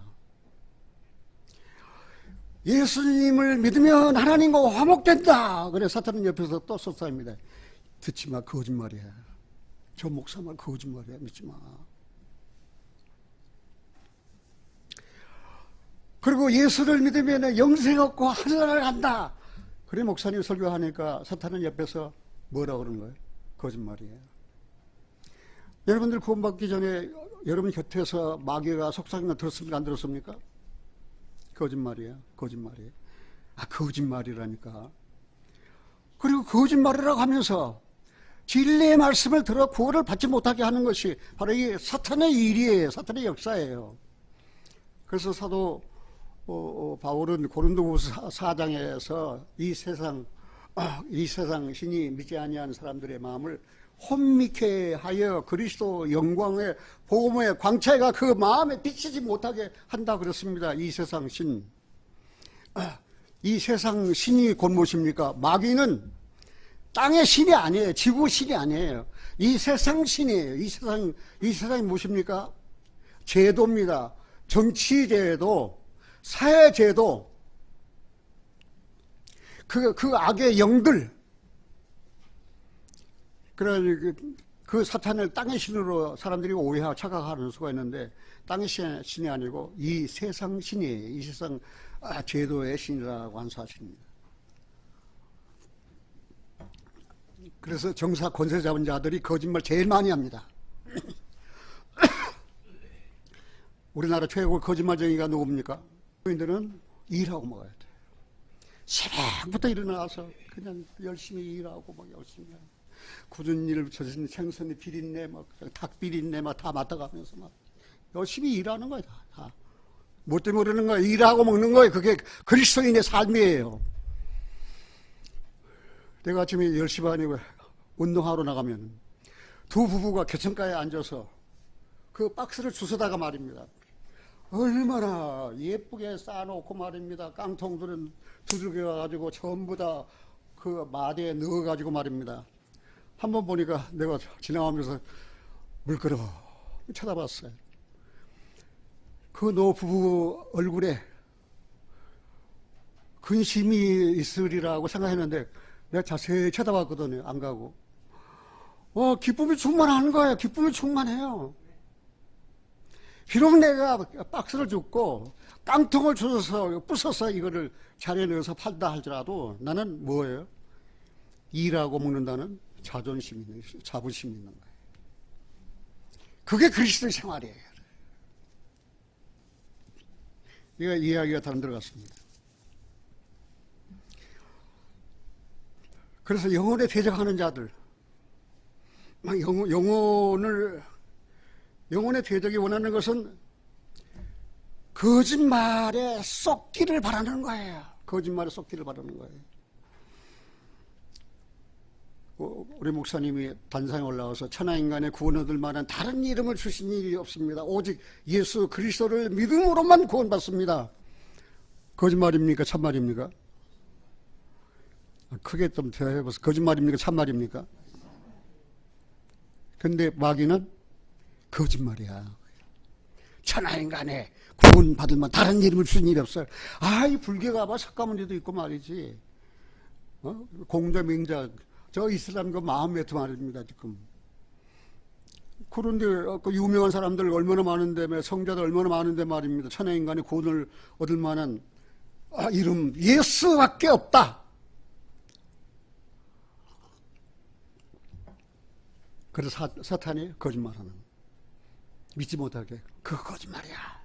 예수님을 믿으면 하나님과 화목된다. 그래 사탄은 옆에서 또 쏟아집니다. 듣지 마, 거짓말이야. 저 목사 말 거짓말이야, 믿지 마. 그리고 예수를 믿으면 영생 얻고 하늘나라를 간다. 그래 목사님 설교하니까 사탄은 옆에서 뭐라 그러는 거예요? 거짓말이에요. 여러분들 구원받기 전에 여러분 곁에서 마귀가 속삭이는 거 들었습니까? 안 들었습니까? 거짓말이에요. 거짓말이에요. 거짓말이라니까. 그리고 거짓말이라고 하면서 진리의 말씀을 들어 구원을 받지 못하게 하는 것이 바로 이 사탄의 일이에요. 사탄의 역사예요. 그래서 사도 바울은 고린도후서 4장에서 이 세상 신이 믿지 아니하는 사람들의 마음을 혼미케 하여 그리스도 영광의 복음의 광채가 그 마음에 비치지 못하게 한다 그랬습니다. 이 세상 신. 이 세상 신이 곧 무엇입니까? 마귀는 땅의 신이 아니에요. 지구 신이 아니에요. 이 세상 신이에요. 이 세상이 무엇입니까? 제도입니다. 정치제도, 사회제도, 그 악의 영들, 그 사탄을 땅의 신으로 사람들이 오해하고 착각하는 수가 있는데, 땅의 신이 아니고 이 세상 신이에요. 이 세상 제도의 신이라고 한 사실입니다. 그래서 정사 권세 잡은 자들이 거짓말 제일 많이 합니다. 우리나라 최고 거짓말쟁이가 누굽니까? 그들은 일하고 먹어야 돼. 새벽부터 일어나서 그냥 열심히 일하고 막 열심히 하고, 굳은 일을 붙여주신 생선이 비린내, 닭 비린내 다 맡아가면서 막 열심히 일하는 거야. 다. 뭐 때문에 그러는 거야? 일하고 먹는 거예요. 그게 그리스도인의 삶이에요. 내가 아침에 10시 반에 운동하러 나가면 두 부부가 교천가에 앉아서 그 박스를 주워다가 말입니다. 얼마나 예쁘게 쌓아놓고 말입니다. 깡통들은 두들겨 가지고 전부 다 그 마대에 넣어가지고 말입니다. 한번 보니까 내가 지나가면서 물끄러 쳐다봤어요. 그 노부부 얼굴에 근심이 있으리라고 생각했는데 내가 자세히 쳐다봤거든요. 안 가고. 기쁨이 충만한 거예요. 기쁨이 충만해요. 비록 내가 박스를 줍고 깡통을 주워서 부숴서 이거를 자리에 넣어서 팔다 할지라도 나는 뭐예요? 일하고 먹는다는 자존심이 있는, 자부심이 있는 거예요. 그게 그리스도의 생활이에요. 이거 이야기가 다른 데로 갔습니다. 그래서 영혼에 대적하는 자들, 막 영혼의 대적이 원하는 것은 거짓말에 쏙기를 바라는 거예요. 거짓말에 쏙기를 바라는 거예요. 우리 목사님이 단상에 올라와서 천하인간의 구원 얻을 만한 다른 이름을 주신 일이 없습니다. 오직 예수 그리스도를 믿음으로만 구원받습니다. 거짓말입니까? 참말입니까? 크게 좀 대해보세요. 거짓말입니까? 참말입니까? 근데 마귀는 거짓말이야. 천하인간에 구원받을 만 다른 이름을 주신 일이 없어요. 이 불교가 봐 석가모니도 있고 말이지. 공자, 명자, 저 이슬람 그 마음메트 말입니다. 지금 그런데 그 유명한 사람들 얼마나 많은데, 성자들 얼마나 많은데 말입니다. 천하 인간이 구원을 얻을 만한 이름 예수밖에 없다. 그래서 사탄이 거짓말하는, 믿지 못하게, 그거 거짓말이야.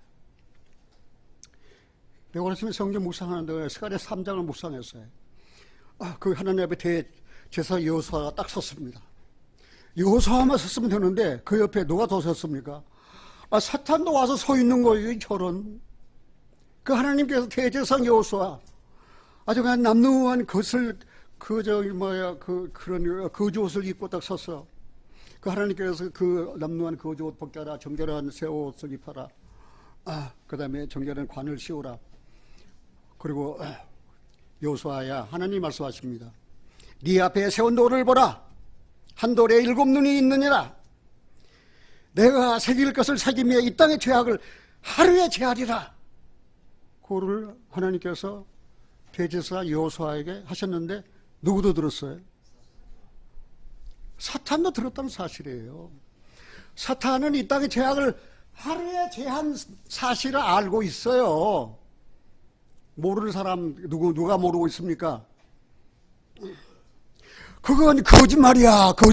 내가 그랬으면 성경 묵상하는데 스가랴 3장을 묵상했어요. 그 하나님 앞에 대제사 여호수아가 딱 섰습니다. 여호수아만 섰으면 되는데 그 옆에 누가 더 섰습니까? 사탄도 와서 서 있는 거예요. 저런. 그 하나님께서 대제사 여호수아 아주 그냥 남루한 것을 그런 거주옷을 입고 딱 섰어. 그 하나님께서 그 남루한 거주옷 벗겨라, 정결한 새 옷을 입어라. 그 다음에 정결한 관을 씌우라. 그리고 여호수아야, 하나님 말씀하십니다. 네 앞에 세운 돌을 보라. 한 돌에 7눈이 있느니라. 내가 새길 것을 새기며 이 땅의 죄악을 하루에 제하리라. 그거를 하나님께서 대제사 여호수아에게 하셨는데 누구도 들었어요? 사탄도 들었다는 사실이에요. 사탄은 이 땅의 죄악을 하루에 제한 사실을 알고 있어요. 모르는 사람 누가 모르고 있습니까? 그건 거짓말이야. 그거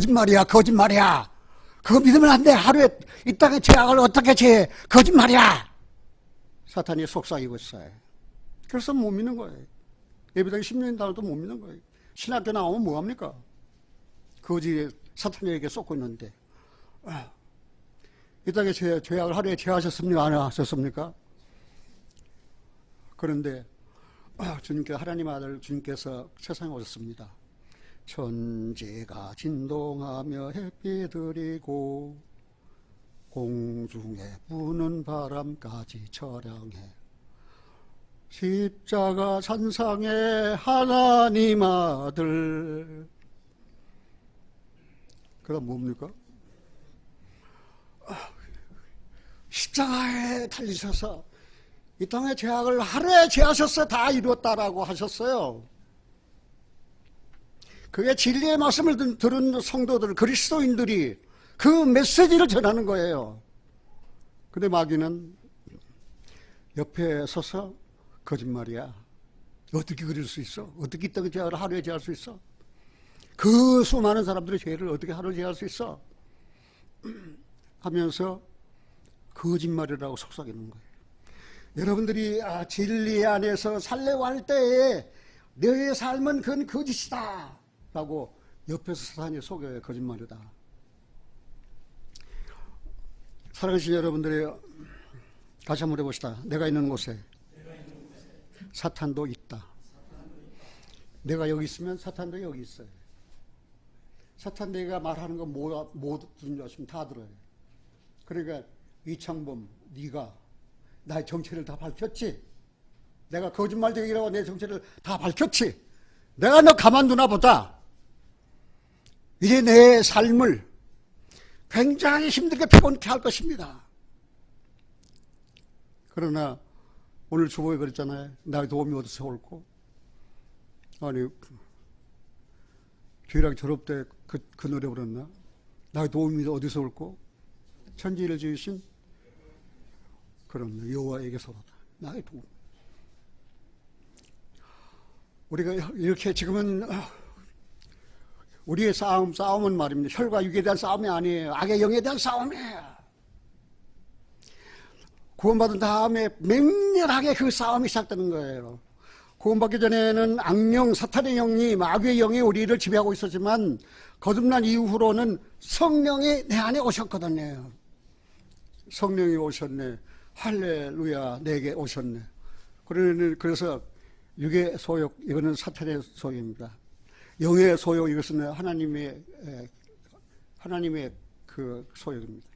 믿으면 안 돼. 하루에 이 땅의 죄악을 어떻게 제해? 거짓말이야. 사탄이 속삭이고 있어요. 그래서 못 믿는 거예요. 예배당에 10년 다녀도 못 믿는 거예요. 신학교 나오면 뭐합니까? 거짓 사탄에게 쏟고 있는데. 이 땅의 죄악을 하루에 제하셨습니까? 안 하셨습니까? 그런데 주님께서, 하나님 아들 주님께서 세상에 오셨습니다. 천지가 진동하며 햇빛 들이고 공중에 부는 바람까지 처량해 십자가 산상의 하나님 아들. 그 다음 뭡니까? 십자가에 달리셔서 이 땅의 죄악을 하루에 제하셔서 다 이루었다라고 하셨어요. 그게 진리의 말씀을 들은 성도들, 그리스도인들이 그 메시지를 전하는 거예요. 근데 마귀는 옆에 서서 거짓말이야. 어떻게 그럴 수 있어? 어떻게 이 땅의 죄악을 하루에 제할 수 있어? 그 수많은 사람들의 죄를 어떻게 하루에 제할 수 있어? 하면서 거짓말이라고 속삭이는 거예요. 여러분들이 진리 안에서 살려고 할 때에 너의 삶은 그건 거짓이다 라고 옆에서 사탄이 속여요. 거짓말이다. 사랑하시는 여러분들이 다시 한번 해봅시다. 내가 있는 곳에 사탄도 있다. 내가 여기 있으면 사탄도 여기 있어요. 사탄 내가 말하는 거 뭐 듣는지 아시면 다 들어요. 그러니까 이창범, 네가 나의 정체를 다 밝혔지? 내가 거짓말쟁이라고 내 정체를 다 밝혔지? 내가 너 가만두나 보다. 이제 내 삶을 굉장히 힘들게 피곤케 할 것입니다. 그러나 오늘 주보에 그랬잖아요. 나의 도움이 어디서 올고? 아니, 주일학 졸업 때 그 노래 부르나? 나의 도움이 어디서 올고? 천지를 지으신 그런 여호와에게서로다. 나의 도움. 우리가 이렇게 지금은 우리의 싸움은 말입니다. 혈과 육에 대한 싸움이 아니에요. 악의 영에 대한 싸움이에요. 구원받은 다음에 맹렬하게 그 싸움이 시작되는 거예요. 구원받기 전에는 악령, 사탄의 영이, 마귀의 영이 우리를 지배하고 있었지만 거듭난 이후로는 성령이 내 안에 오셨거든요. 성령이 오셨네. 할렐루야, 내게 오셨네. 그래서 육의 소욕, 이거는 사탄의 소욕입니다. 영의 소욕, 이것은 하나님의 그 소욕입니다.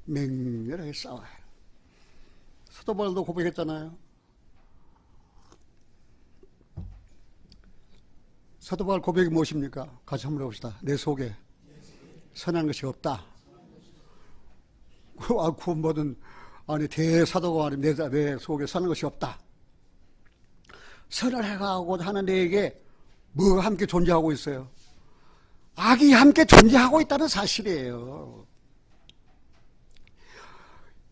맹렬하게 싸워요. 사도 바울도 고백했잖아요. 사도 바울 고백이 무엇입니까? 같이 한번 해봅시다. 내 속에 선한 것이 없다. 구원받은 대사도가 말입니다. 내 속에 선한 것이 없다. 선을 해가고 하는 내게 뭐가 함께 존재하고 있어요? 악이 함께 존재하고 있다는 사실이에요.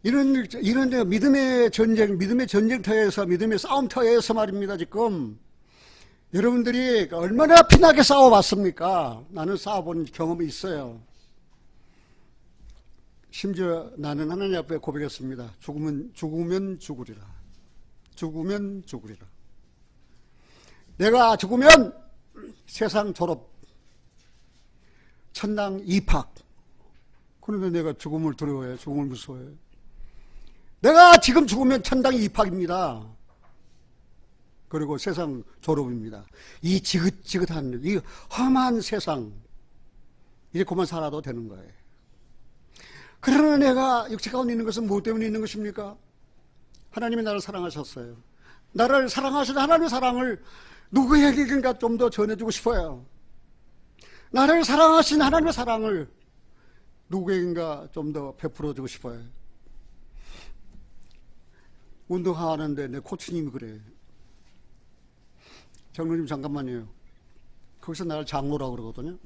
이런 믿음의 전쟁터에서, 믿음의 싸움터에서 말입니다, 지금. 여러분들이 얼마나 피나게 싸워봤습니까? 나는 싸워본 경험이 있어요. 심지어 나는 하나님 앞에 고백했습니다. 죽으면 죽으리라. 죽으면 죽으리라. 내가 죽으면 세상 졸업, 천당 입학. 그런데 내가 죽음을 두려워해, 죽음을 무서워해. 내가 지금 죽으면 천당 입학입니다. 그리고 세상 졸업입니다. 이 지긋지긋한, 이 험한 세상, 이제 그만 살아도 되는 거예요. 그러나 내가 육체 가운데 있는 것은 무엇 때문에 있는 것입니까? 하나님이 나를 사랑하셨어요. 나를 사랑하시는 하나님의 사랑을 누구에게인가 좀 더 전해주고 싶어요. 나를 사랑하신 하나님의 사랑을 누구에게인가 좀 더 베풀어주고 싶어요. 운동하는데 내 코치님이 그래. 장로님 잠깐만요. 거기서 나를 장로라고 그러거든요.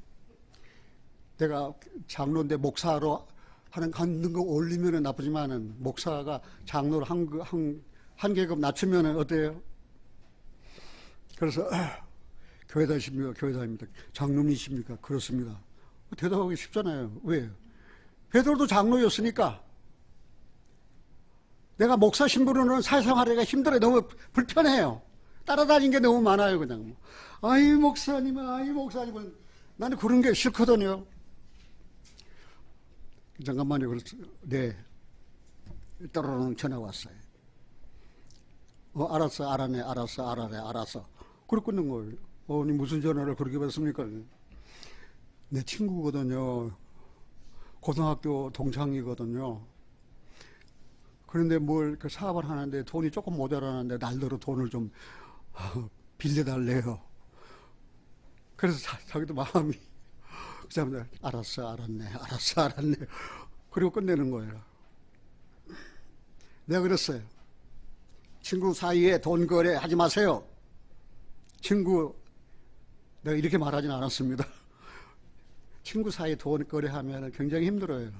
내가 장로인데 목사로 하는 거 올리면 나쁘지만은 목사가 장로를 한 계급 낮추면 어때요? 그래서 교회 다니십니까? 교회 다닙니다. 장로님이십니까? 그렇습니다. 대답하기 쉽잖아요. 왜? 베드로도 장로였으니까. 내가 목사 신분으로는 사회생활하기가 힘들어요. 너무 불편해요. 따라다니는 게 너무 많아요. 그냥 아이 목사님은 나는 그런 게 싫거든요. 잠깐만요. 네, 따로는 전화가 왔어요. 알았어, 알았네, 알았어. 그렇게 끊는 거예요. 니 무슨 전화를 그렇게 받습니까? 내 친구거든요. 고등학교 동창이거든요. 그런데 그 사업을 하는데 돈이 조금 모자라는데 날더러 돈을 좀 빌려달래요. 그래서 자기도 마음이, 그 사람들, 알았어, 알았네. 그리고 끝내는 거예요. 내가 그랬어요. 친구 사이에 돈 거래 하지 마세요. 내가 이렇게 말하진 않았습니다. 친구 사이에 돈 거래하면 굉장히 힘들어요.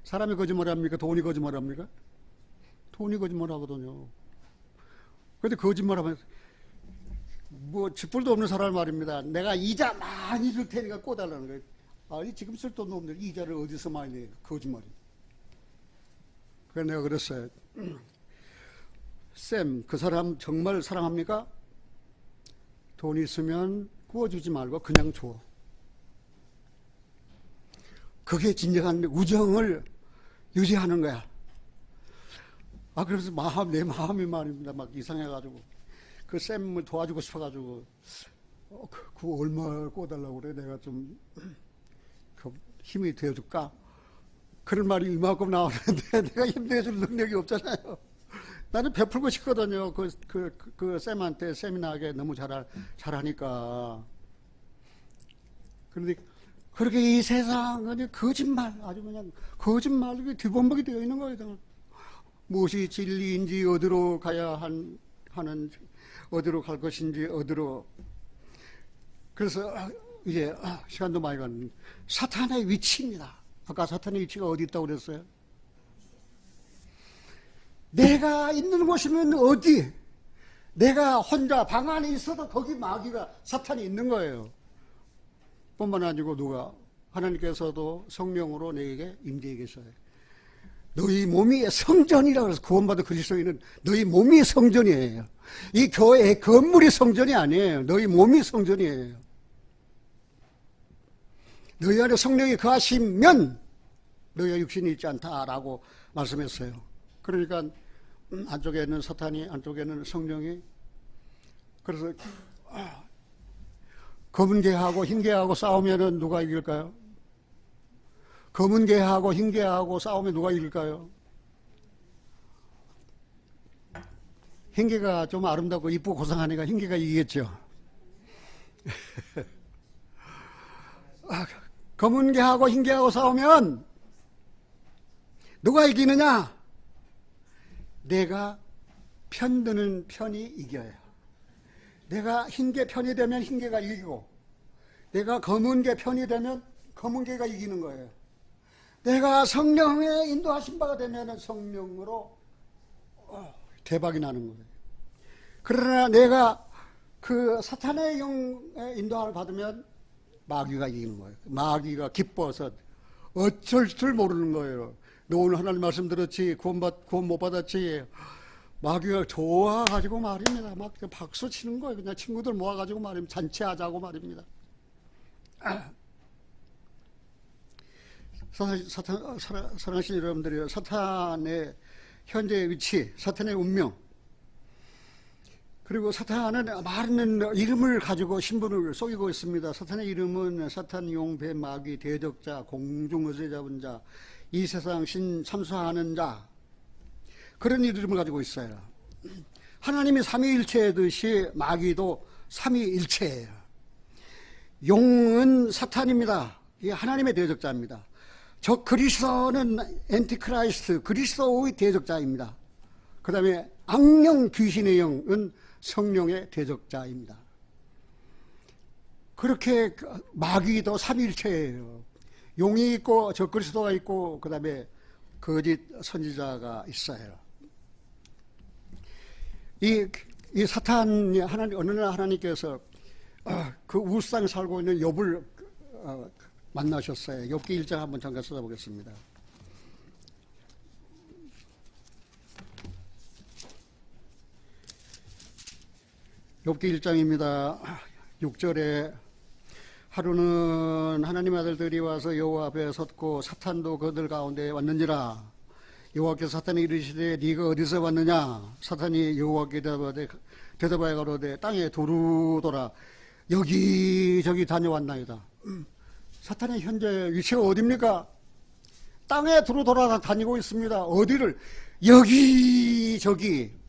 사람이 거짓말합니까? 돈이 거짓말합니까? 돈이 거짓말하거든요. 그런데 거짓말하면 쥐뿔도 없는 사람 말입니다. 내가 이자 많이 줄 테니까 꿔달라는 거예요. 아니 지금 쓸 돈도 없는데 이자를 어디서 많이 내요? 거짓말이. 그래서 내가 그랬어요. 쌤, 그 사람 정말 사랑합니까? 돈 있으면 구워주지 말고 그냥 줘. 그게 진정한 우정을 유지하는 거야. 그래서 내 마음이 말입니다. 막 이상해가지고. 그 쌤을 도와주고 싶어가지고, 그거 얼마 꿔달라고 그래. 내가 좀, 힘이 되어줄까? 그런 말이 이만큼 나오는데 내가 힘내줄 능력이 없잖아요. 나는 베풀고 싶거든요. 그 쌤한테 세미나하게 너무 잘하니까. 그런데 그렇게 이 세상은 거짓말, 아주 그냥 거짓말이 뒤범벅이 되어 있는 거예요. 무엇이 진리인지, 어디로 가야 하는, 어디로 갈 것인지, 어디로. 그래서 이제 시간도 많이 갔는데, 사탄의 위치입니다. 아까 사탄의 위치가 어디 있다고 그랬어요? 내가 있는 곳이면 어디? 내가 혼자 방 안에 있어도 거기 마귀가, 사탄이 있는 거예요. 뿐만 아니고 하나님께서도 성령으로 내게 임재해 계셔요. 너희 몸이 성전이라고 해서 구원받은 그리스도인은 너희 몸이 성전이에요. 이 교회의 건물이 성전이 아니에요. 너희 몸이 성전이에요. 너희 안에 성령이 거하시면 너희가 육신이 있지 않다라고 말씀했어요. 그러니까 안쪽에는 사탄이, 안쪽에는 성령이. 그래서 검은 개하고 흰 개하고 싸우면 누가 이길까요? 검은 개하고 흰 개하고 싸우면 누가 이길까요? 흰 개가 좀 아름답고 이쁘고 고상하니까 흰 개가 이기겠죠. 검은 개하고 흰 개하고 싸우면 누가 이기느냐? 내가 편드는 편이 이겨요. 내가 흰 개 편이 되면 흰 개가 이기고, 내가 검은 개 편이 되면 검은 개가 이기는 거예요. 내가 성령에 인도하신 바가 되면 성령으로 대박이 나는 거예요. 그러나 내가 그 사탄의 영의 인도함을 받으면 마귀가 이기는 거예요. 마귀가 기뻐서 어쩔 줄 모르는 거예요. 너 오늘 하나님 말씀 들었지? 구원 못 받았지? 마귀가 좋아가지고 말입니다. 막 박수 치는 거예요. 그냥 친구들 모아가지고 말입니다. 잔치하자고 말입니다. 사랑하시는 여러분들이요, 사탄의 현재의 위치, 사탄의 운명, 그리고 사탄은 많은 이름을 가지고 신분을 속이고 있습니다. 사탄의 이름은 사탄, 용, 뱀, 마귀, 대적자, 공중어제 잡은 자, 이 세상 신 참수하는 자, 그런 이름을 가지고 있어요. 하나님이 삼위일체듯이 마귀도 삼위일체예요. 용은 사탄입니다. 이게 하나님의 대적자입니다. 저 그리스도는 엔티크라이스트, 그리스도의 대적자입니다. 그 다음에 악령, 귀신의 영은 성령의 대적자입니다. 그렇게 마귀도 삼위일체예요. 용이 있고 저 그리스도가 있고 그 다음에 거짓 선지자가 있어요. 이 사탄이 어느 날 하나님께서 그 우상에 살고 있는 욥을 만나셨어요. 욥기 1장 한번 잠깐 찾아보겠습니다. 욥기 1장입니다. 6절에 하루는 하나님 아들들이 와서 여호와 앞에 섰고 사탄도 그들 가운데 왔는지라. 여호와께서 사탄에 이르시되 네가 어디서 왔느냐. 사탄이 여호와께 대답하여 가로되 땅에 두루도라 여기저기 다녀왔나이다. 사탄의 현재 위치가 어디입니까? 땅에 두루 돌아다니고 있습니다. 어디를? 여기저기.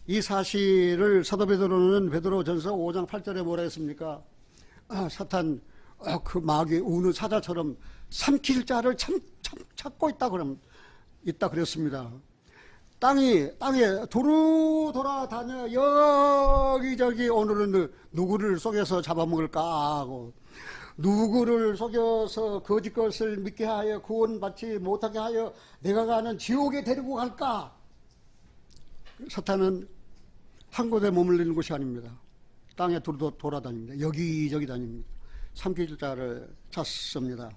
이 사실을 사도 베드로는 베드로전서 5장 8절에 뭐라 했습니까? 사탄 그 마귀 우는 사자처럼 삼킬 자를 찾고 있다 그랬습니다. 땅에 두루 돌아다녀 여기저기. 오늘은 누구를 속여서 잡아먹을까 하고, 누구를 속여서 거짓 것을 믿게 하여 구원받지 못하게 하여 내가 가는 지옥에 데리고 갈까? 사탄은 한 곳에 머물리는 곳이 아닙니다. 땅에 돌아다닙니다. 여기저기 다닙니다. 삼킬 자를 찾습니다.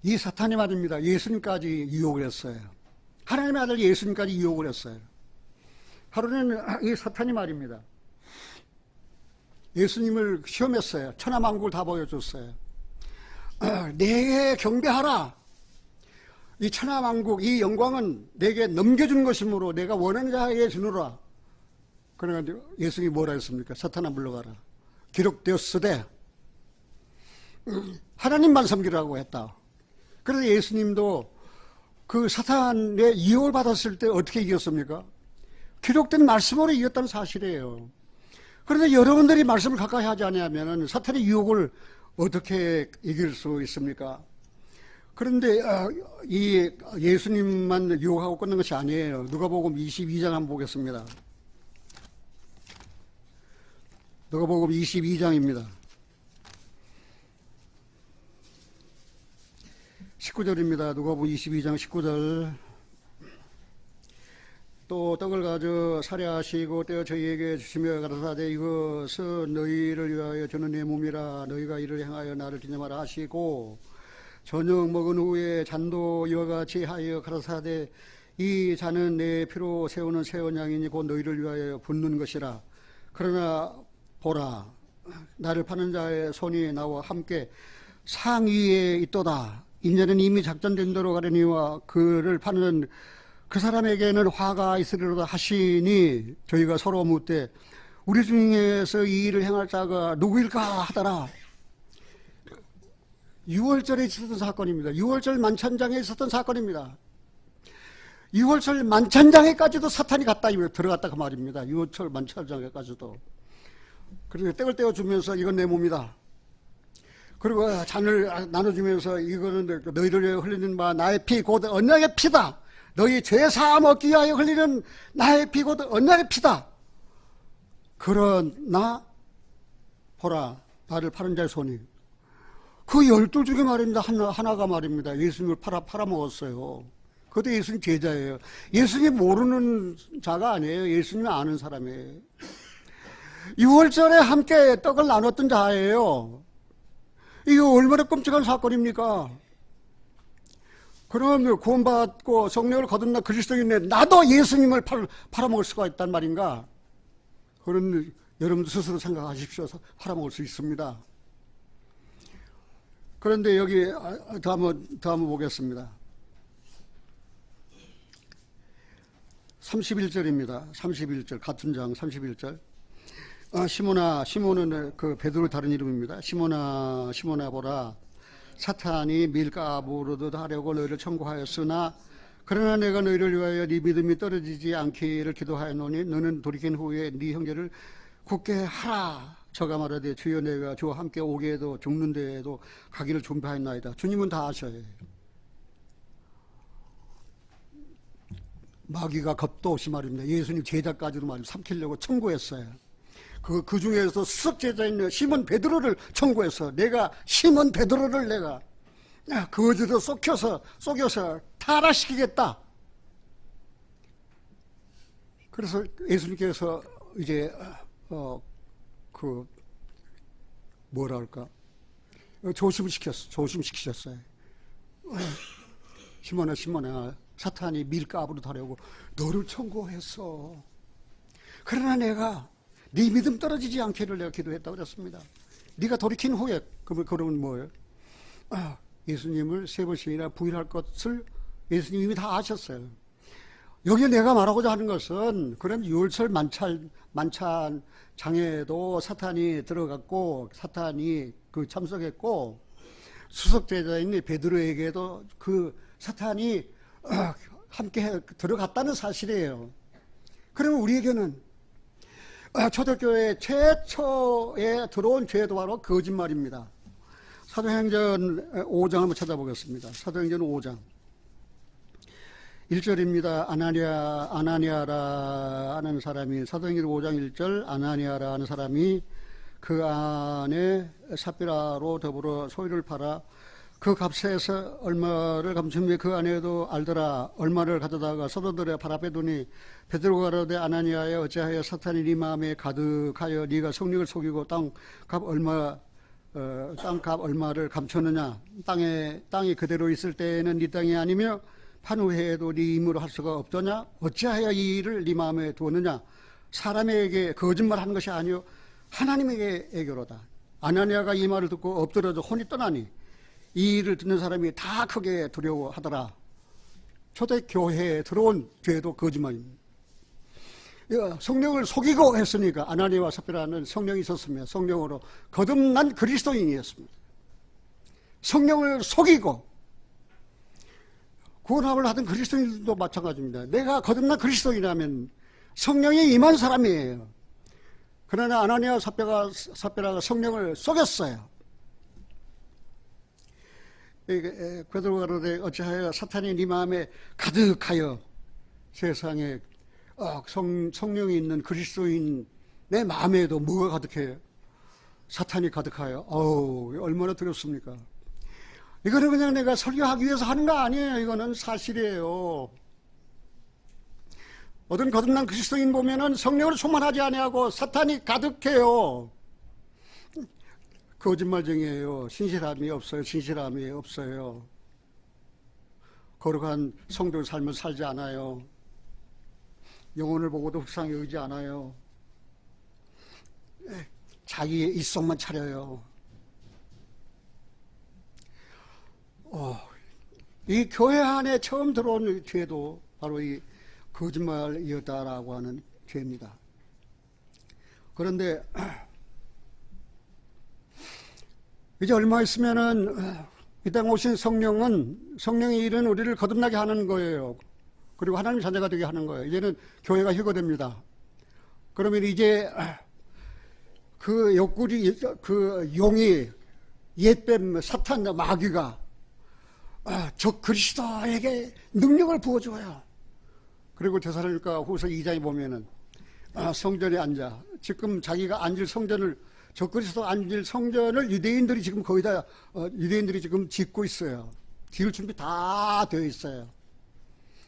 이 사탄이 말입니다. 예수님까지 유혹을 했어요. 하나님의 아들 예수님까지 유혹을 했어요. 하루는 이 사탄이 말입니다. 예수님을 시험했어요. 천하만국을 다 보여줬어요. 내게 경배하라. 이 천하만국, 이 영광은 내게 넘겨준 것이므로 내가 원하는 자에게 주노라. 그래가지고 예수님이 뭐라 했습니까? 사탄아 물러가라. 기록되었으되 하나님만 섬기라고 했다. 그래서 예수님도 그 사탄의 이용을 받았을 때 어떻게 이겼습니까? 기록된 말씀으로 이겼다는 사실이에요. 그런데 여러분들이 말씀을 가까이 하지 않으면 사탄의 유혹을 어떻게 이길 수 있습니까? 그런데 이 예수님만 유혹하고 끝난 것이 아니에요. 누가복음 22장 한번 보겠습니다. 누가복음 22장입니다. 19절입니다. 누가복음 22장 19절. 또 떡을 가져 살해하시고 떼어 저희에게 주시며 가라사대 이것은 너희를 위하여 주는 내 몸이라. 너희가 이를 행하여 나를 기념하라 하시고, 저녁 먹은 후에 잔도 이와 같이 하여 가라사대 이 잔은 내 피로 세우는 새 언약이니 곧 너희를 위하여 붓는 것이라. 그러나 보라, 나를 파는 자의 손이 나와 함께 상위에 있도다. 인자는 이미 작전된 대로 가려니와 그를 파는 그 사람에게는 화가 있으리로다 하시니, 저희가 서로 묻되 우리 중에서 이 일을 행할 자가 누구일까 하더라. 6월절에 있었던 사건입니다. 6월절 만찬장에 있었던 사건입니다. 6월절 만찬장에까지도 사탄이 들어갔다 그 말입니다. 6월절 만찬장에까지도. 그리고 떡을 떼어주면서 이건 내 몸이다. 그리고 잔을 나눠주면서 이거는 너희를 위해 흘리는 바 나의 피 곧 언약의 피다. 너희 죄사함 얻기 위하여 흘리는 나의 피 곧 언약의 피다. 그러나 보라, 발을 파는 자의 손이. 그 12 중에 말입니다. 하나가 말입니다. 예수님을 팔아먹었어요. 그것도 예수님 제자예요. 예수님 모르는 자가 아니에요. 예수님 아는 사람이에요. 6월절에 함께 떡을 나눴던 자예요. 이거 얼마나 끔찍한 사건입니까? 그러면 구원받고 성령을 거듭난 그리스도인인데 나도 예수님을 팔아먹을 수가 있단 말인가? 그런 여러분도 스스로 생각하십시오. 팔아먹을 수 있습니다. 그런데 여기 다음 보겠습니다. 31절입니다. 31절 같은 장 31절. 시몬은 그 베드로 다른 이름입니다. 시몬아 보라, 사탄이 밀가부르듯 하려고 너희를 청구하였으나 그러나 내가 너희를 위하여 네 믿음이 떨어지지 않기를 기도하였노니 너는 돌이킨 후에 네 형제를 굳게 하라. 저가 말하되 주여 내가 주와 함께 오게 해도 죽는 데에도 가기를 준비하였나이다. 주님은 다 아셔요. 마귀가 겁도 없이 말입니다. 예수님 제자까지도 말입니다. 삼키려고 청구했어요. 그 중에서 수석 제자인 시몬 베드로를 청구해서 내가 시몬 베드로를 내가 거지로 속여서 타락시키겠다. 그래서 예수님께서 이제 뭐라 할까? 조심시키셨어요. 시몬아, 사탄이 밀가부로 하려고 너를 청구했어. 그러나 내가 네 믿음 떨어지지 않기를 내가 기도했다고 그랬습니다. 네가 돌이킨 후에 그러면 뭐예요? 예수님을 3번씩이나 부인할 것을 예수님이 다 아셨어요. 여기 내가 말하고자 하는 것은 그런 유월절 만찬 장에도 사탄이 들어갔고 사탄이 참석했고 수석제자인 베드로에게도 그 사탄이 함께 들어갔다는 사실이에요. 그러면 우리에게는 초대교회 최초에 들어온 죄도 바로 거짓말입니다. 사도행전 5장 한번 찾아보겠습니다. 사도행전 5장 1절입니다. 아나니아라 하는 사람이, 사도행전 5장 1절, 아나니아라 하는 사람이 그 안에 삽비라로 더불어 소유를 팔아 그 값에서 얼마를 감춘 후에 그 안에도 알더라. 얼마를 가져다가 서로들의 발 앞에 두니 베드로가 가로되 아나니아여 어찌하여 사탄이 네 마음에 가득하여 네가 성령을 속이고 땅값 얼마를 감췄느냐. 땅이 그대로 있을 때에는 네 땅이 아니며 판 후에도 네 임으로 할 수가 없더냐. 어찌하여 이 일을 네 마음에 두었느냐. 사람에게 거짓말하는 것이 아니요 하나님에게 애교로다. 아나니아가 이 말을 듣고 엎드려져 혼이 떠나니 이 일을 듣는 사람이 다 크게 두려워하더라. 초대교회에 들어온 죄도 거짓말입니다. 성령을 속이고 했으니까 아나니아와 삽비라는 성령이 있었으며 성령으로 거듭난 그리스도인이었습니다. 성령을 속이고 구원함을 하던 그리스도인들도 마찬가지입니다. 내가 거듭난 그리스도인이라면 성령이 임한 사람이에요. 그러나 아나니아와 삽비라가 성령을 속였어요. 베드로가 그러되 어찌하여 사탄이 네 마음에 가득하여 세상에 성령이 있는 그리스도인 내 마음에도 뭐가 가득해요? 사탄이 가득하여. 얼마나 두렵습니까? 이거는 그냥 내가 설교하기 위해서 하는 거 아니에요. 이거는 사실이에요. 어떤 거듭난 그리스도인 보면은 성령을 충만하지 아니하고 사탄이 가득해요. 거짓말쟁이에요. 신실함이 없어요. 거룩한 성도의 삶을 살지 않아요. 영혼을 보고도 흑상히 여기지 않아요. 자기의 입속만 차려요. 이 교회 안에 처음 들어온 죄도 바로 이 거짓말이었다라고 하는 죄입니다. 그런데 이제 얼마 있으면은 이 땅에 오신 성령의 일은 우리를 거듭나게 하는 거예요. 그리고 하나님 자녀가 되게 하는 거예요. 이제는 교회가 휴거됩니다. 그러면 이제 그 옆구리 그 용이 옛뱀 사탄 마귀가 저 그리스도에게 능력을 부어줘요. 그리고 데살로니가 후서 2장에 보면은 성전에 앉아 지금 자기가 앉을 성전을 적그리스도 앉을 성전을 유대인들이 지금 거의 다 유대인들이 지금 짓고 있어요. 지을 준비 다 되어 있어요.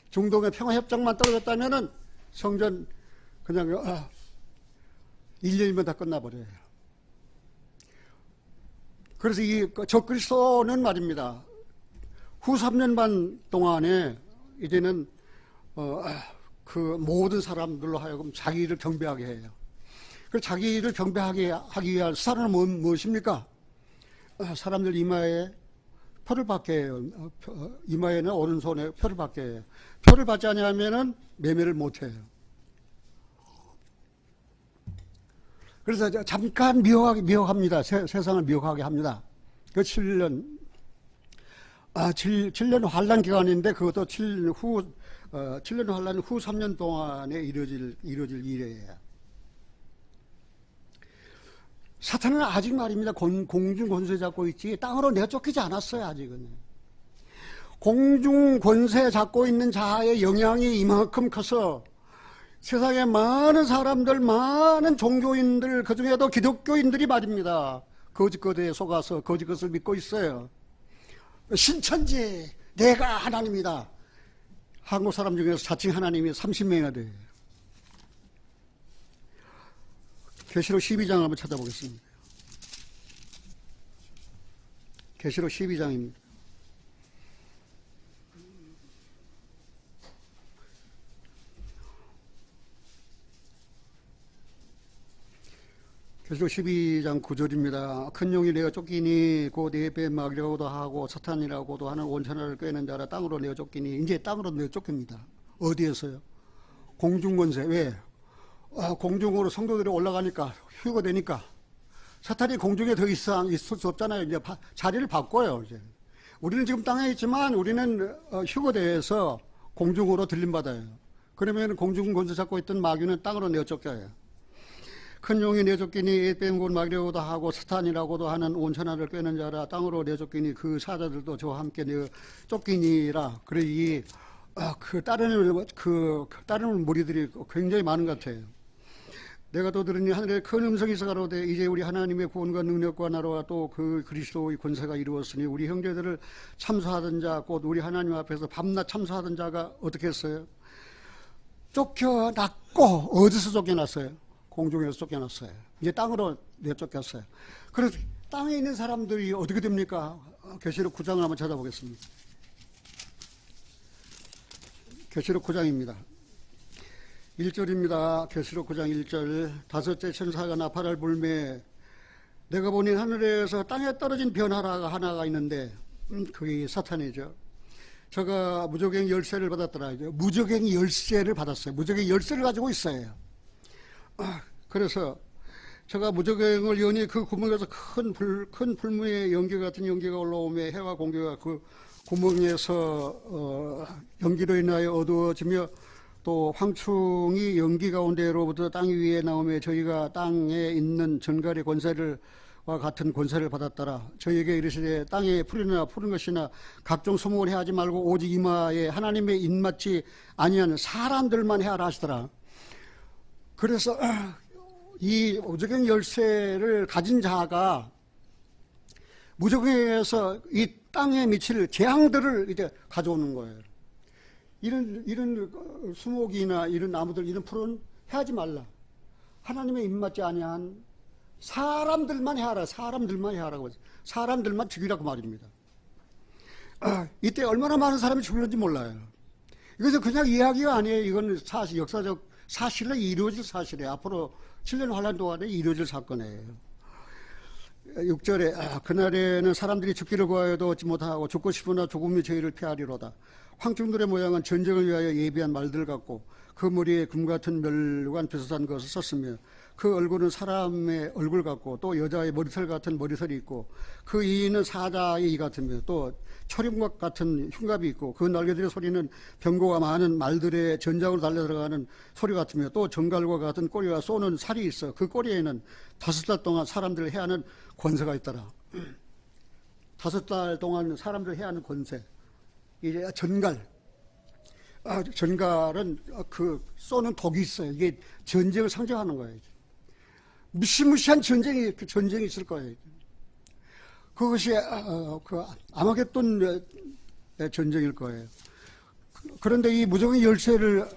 중동의 평화협정만 떨어졌다면은 성전 그냥 1년이면 다 끝나버려요. 그래서 이 적그리스도는 말입니다. 후 3년 반 동안에 이제는 그 모든 사람들로 하여금 자기를 경배하게 해요. 그 자기를 경배하게 하기 위한 수단은 무엇입니까? 사람들 이마에 표를 받게 해요. 이마에는 오른손에 표를 받게 해요. 표를 받지 않으면은 매매를 못 해요. 그래서 잠깐 미혹합니다. 세상을 미혹하게 합니다. 그 7년 7년 환란 기간인데 그것도 7년 환란 후 3년 동안에 이루어질 일이에요. 사탄은 아직 말입니다. 공중 권세 잡고 있지 땅으로 내쫓기지 않았어요. 아직은. 공중 권세 잡고 있는 자의 영향이 이만큼 커서 세상에 많은 사람들, 많은 종교인들, 그중에도 기독교인들이 말입니다. 거짓 것에 속아서 거짓 것을 믿고 있어요. 신천지, 내가 하나님이다. 한국 사람 중에서 자칭 하나님이 30명이나 돼요. 계시록 12장을 한번 찾아보겠습니다. 계시록 12장입니다. 계시록 12장 9절입니다. 큰 용이 내어 쫓기니 곧 네 배 마귀라고도 하고 사탄이라고도 하는 온천하를 꿰는 자라 땅으로 내어 쫓기니 이제 땅으로 내어 쫓깁니다. 어디에서요? 공중권세. 왜? 공중으로 성도들이 올라가니까 휴거되니까 사탄이 공중에 더 이상 있을 수 없잖아요. 이제 자리를 바꿔요. 이제 우리는 지금 땅에 있지만 우리는 휴거돼서 공중으로 들림받아요. 그러면 공중권세 잡고 있던 마귀는 땅으로 내어 쫓겨요. 큰 용이 내쫓기니 뺀곳 마귀라고도 하고 사탄이라고도 하는 온천하를 꿰는 자라 땅으로 내쫓기니 그 사자들도 저와 함께 내어 쫓기니라. 그래 따르는 무리들이 굉장히 많은 것 같아요. 내가 또 들으니 하늘에 큰 음성이 있어 가로되 이제 우리 하나님의 구원과 능력과 나라와 또 그 그리스도의 권세가 이루었으니 우리 형제들을 참소하던 자 곧 우리 하나님 앞에서 밤낮 참소하던 자가 어떻게 했어요? 쫓겨났고 어디서 쫓겨났어요? 공중에서 쫓겨났어요. 이제 땅으로 내쫓겼어요. 그래서 땅에 있는 사람들이 어떻게 됩니까? 계시록 9장을 한번 찾아보겠습니다. 계시록 9장입니다. 1절입니다. 계시록 9장 1절. 다섯째 천사가 나팔을 불매 내가 보니 하늘에서 땅에 떨어진 변화라가 하나가 있는데 그게 사탄이죠. 저가 무저갱 열쇠를 받았더라. 무저갱 열쇠를 받았어요. 무저갱 열쇠를 가지고 있어요. 그래서 제가 무저갱을 여니 그 구멍에서 큰 풀무에 연기 같은 연기가 올라오며 해와 공기가 그 구멍에서 연기로 인하여 어두워지며 또 황충이 연기 가운데로부터 땅 위에 나오며 저희가 땅에 있는 전갈의 권세와 같은 권세를 받았더라. 저희에게 이르시되 땅에 풀이나 푸른 것이나 각종 소목을 해하지 말고 오직 이마에 하나님의 입맞지 아니한 사람들만 해하라 하시더라. 그래서 이 무저갱 열쇠를 가진 자가 무저갱에서 이 땅에 미칠 재앙들을 이제 가져오는 거예요. 이런 수목이나 이런 나무들, 이런 풀은 해하지 말라. 하나님의 입맞지 아니한 사람들만 해하라. 사람들만 해하라고. 사람들만 죽이라고 말입니다. 이때 얼마나 많은 사람이 죽을는지 몰라요. 이것은 그냥 이야기가 아니에요. 이건 사실, 역사적 사실로 이루어질 사실이에요. 앞으로 7년 환란 동안에 이루어질 사건이에요. 6절에 그날에는 사람들이 죽기를 구하여도 얻지 못하고 죽고 싶으나 죽음이 저희를 피하리로다. 황충들의 모양은 전쟁을 위하여 예비한 말들 같고 그 머리에 금같은 멸관 비슷한 것을 썼으며 그 얼굴은 사람의 얼굴 같고 또 여자의 머리털 같은 머리털이 있고 그 이는 사자의 이 같으며 또 철임각 같은 흉갑이 있고 그 날개들의 소리는 병고가 많은 말들의 전장으로 달려들어가는 소리 같으며 또 정갈과 같은 꼬리가 쏘는 살이 있어 그 꼬리에는 5달 동안 사람들을 해하는 권세가 있더라. 5달 동안 사람들을 해하는 권세. 이제 전갈. 전갈은 그 쏘는 독이 있어요. 이게 전쟁을 상징하는 거예요. 무시무시한 전쟁이 있을 거예요. 그것이 그 아마겟돈 전쟁일 거예요. 그런데 이 무적의 열쇠를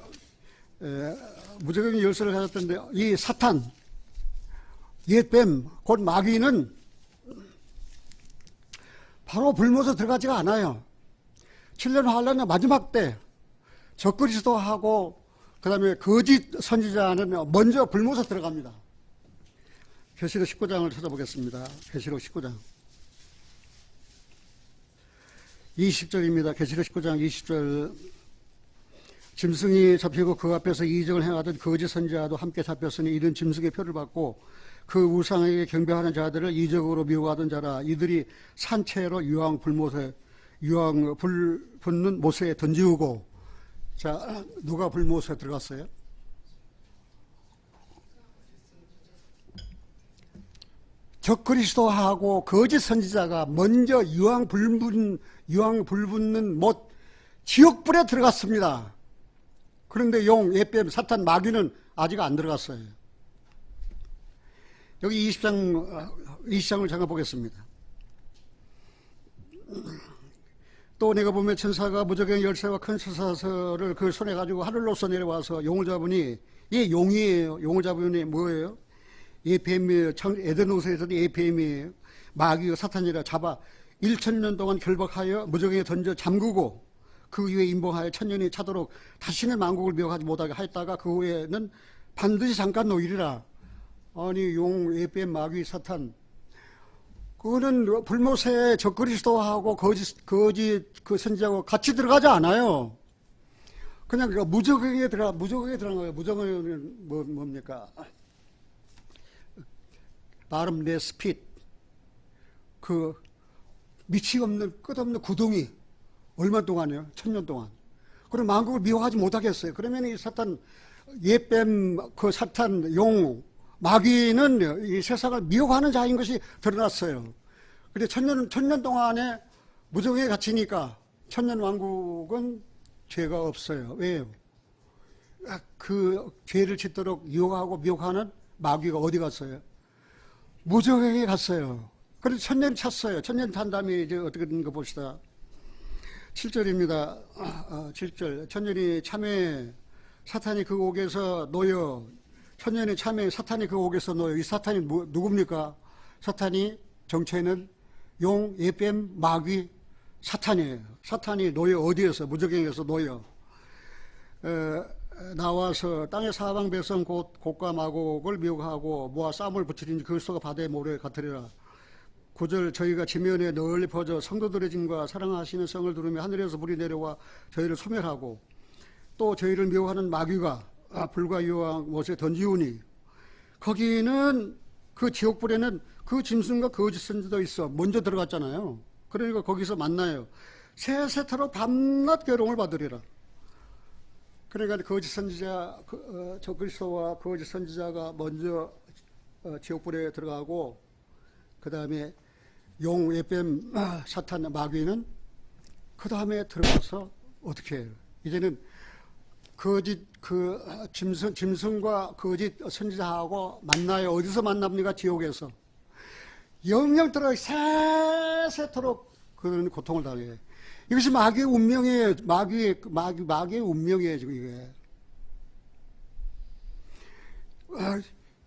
가졌던데, 이 사탄, 옛뱀, 곧 마귀는 바로 불모서 들어가지가 않아요. 7년 환란의 마지막 때 적그리스도하고 그 다음에 거짓 선지자는 먼저 불모서 들어갑니다. 계시록 19장을 찾아보겠습니다. 계시록 19장 20절입니다. 계시록 19장 20절. 짐승이 잡히고 그 앞에서 이적을 행하던 거짓 선지자도 함께 잡혔으니 이는 짐승의 표를 받고 그 우상에게 경배하는 자들을 이적으로 미워하던 자라. 이들이 산채로 유황 불 붙는 못에 던지우고. 자, 누가 불못에 들어갔어요? 적그리스도하고 거짓 선지자가 먼저 유황 불 붙는 못, 지옥불에 들어갔습니다. 그런데 용, 옛뱀, 사탄, 마귀는 아직 안 들어갔어요. 여기 20장을 잠깐 보겠습니다. 또 내가 보면 천사가 무적의 열쇠와 큰 쇠사슬을 그 손에 가지고 하늘로서 내려와서 용을 잡으니, 이 용이에요. 용을 잡으니 뭐예요? 이 뱀이에요. 에덴호세에서도 이 뱀이에요. 마귀가 사탄이라 잡아 1000년 동안 결박하여 무적에 던져 잠그고 그 위에 임봉하여 1000년이 차도록 다시는 만국을 미혹하지 못하게 하였다가 그 후에는 반드시 잠깐 놓이리라. 아니, 용, 뱀, 마귀, 사탄, 그거는 불모세에 적그리스도하고 거짓 그 선지자하고 같이 들어가지 않아요. 그냥 무적에 들어간 거예요. 무적은 뭡니까? 나름 내 스핏, 그 밑이 없는 끝없는 구덩이, 얼마 동안이요? 1000년 동안. 그럼 만국을 미워하지 못하겠어요. 그러면 이 사탄, 옛뱀, 그 사탄, 용, 마귀는 이 세상을 미워하는 자인 것이 드러났어요. 근데 1000년 동안에 무정에 갇히니까 1000년 왕국은 죄가 없어요. 왜요? 그 죄를 짓도록 유혹하고 미혹하는 마귀가 어디 갔어요? 무정에게 갔어요. 그래서 1000년 찼어요. 1000년 탄 다음에 이제 어떻게 된 거 봅시다. 7절입니다. 7절. 1000년이 참에 사탄이 그 옥에서 놓여. 1000년이 참에 사탄이 그 옥에서 놓여. 이 사탄이 누굽니까? 사탄이 정체는 용, 옛뱀, 마귀, 사탄이에요. 사탄이 놓여 어디에서? 무적행에서 놓여. 나와서 땅의 사방 백성 곧 곡과 마곡을 미혹하고 모아 싸움을 붙이니 그리스도가 바다의 모래 같으리라. 9절. 저희가 지면에 널리 퍼져 성도들의 짐과 사랑하시는 성을 두르며 하늘에서 불이 내려와 저희를 소멸하고 또 저희를 미워하는 마귀가 불과 유황 못에 던지우니, 거기는 그 지옥불에는 그 짐승과 거짓 선지자도 있어. 먼저 들어갔잖아요. 그러니까 거기서 만나요. 세세토록 밤낮 괴로움을 받으리라. 그러니까 거짓 선지자, 적그리스도와 거짓 선지자가 먼저 지옥불에 들어가고, 그 다음에 용, 옛뱀, 사탄, 마귀는 그 다음에 들어가서 어떻게 해요? 이제는 거짓 짐승과 거짓 선지자하고 만나요. 어디서 만납니까? 지옥에서. 영영 들어 세세토록 그런 고통을 당해요. 이것이 마귀의 운명이에요. 마귀의 운명이에요, 지금 이게.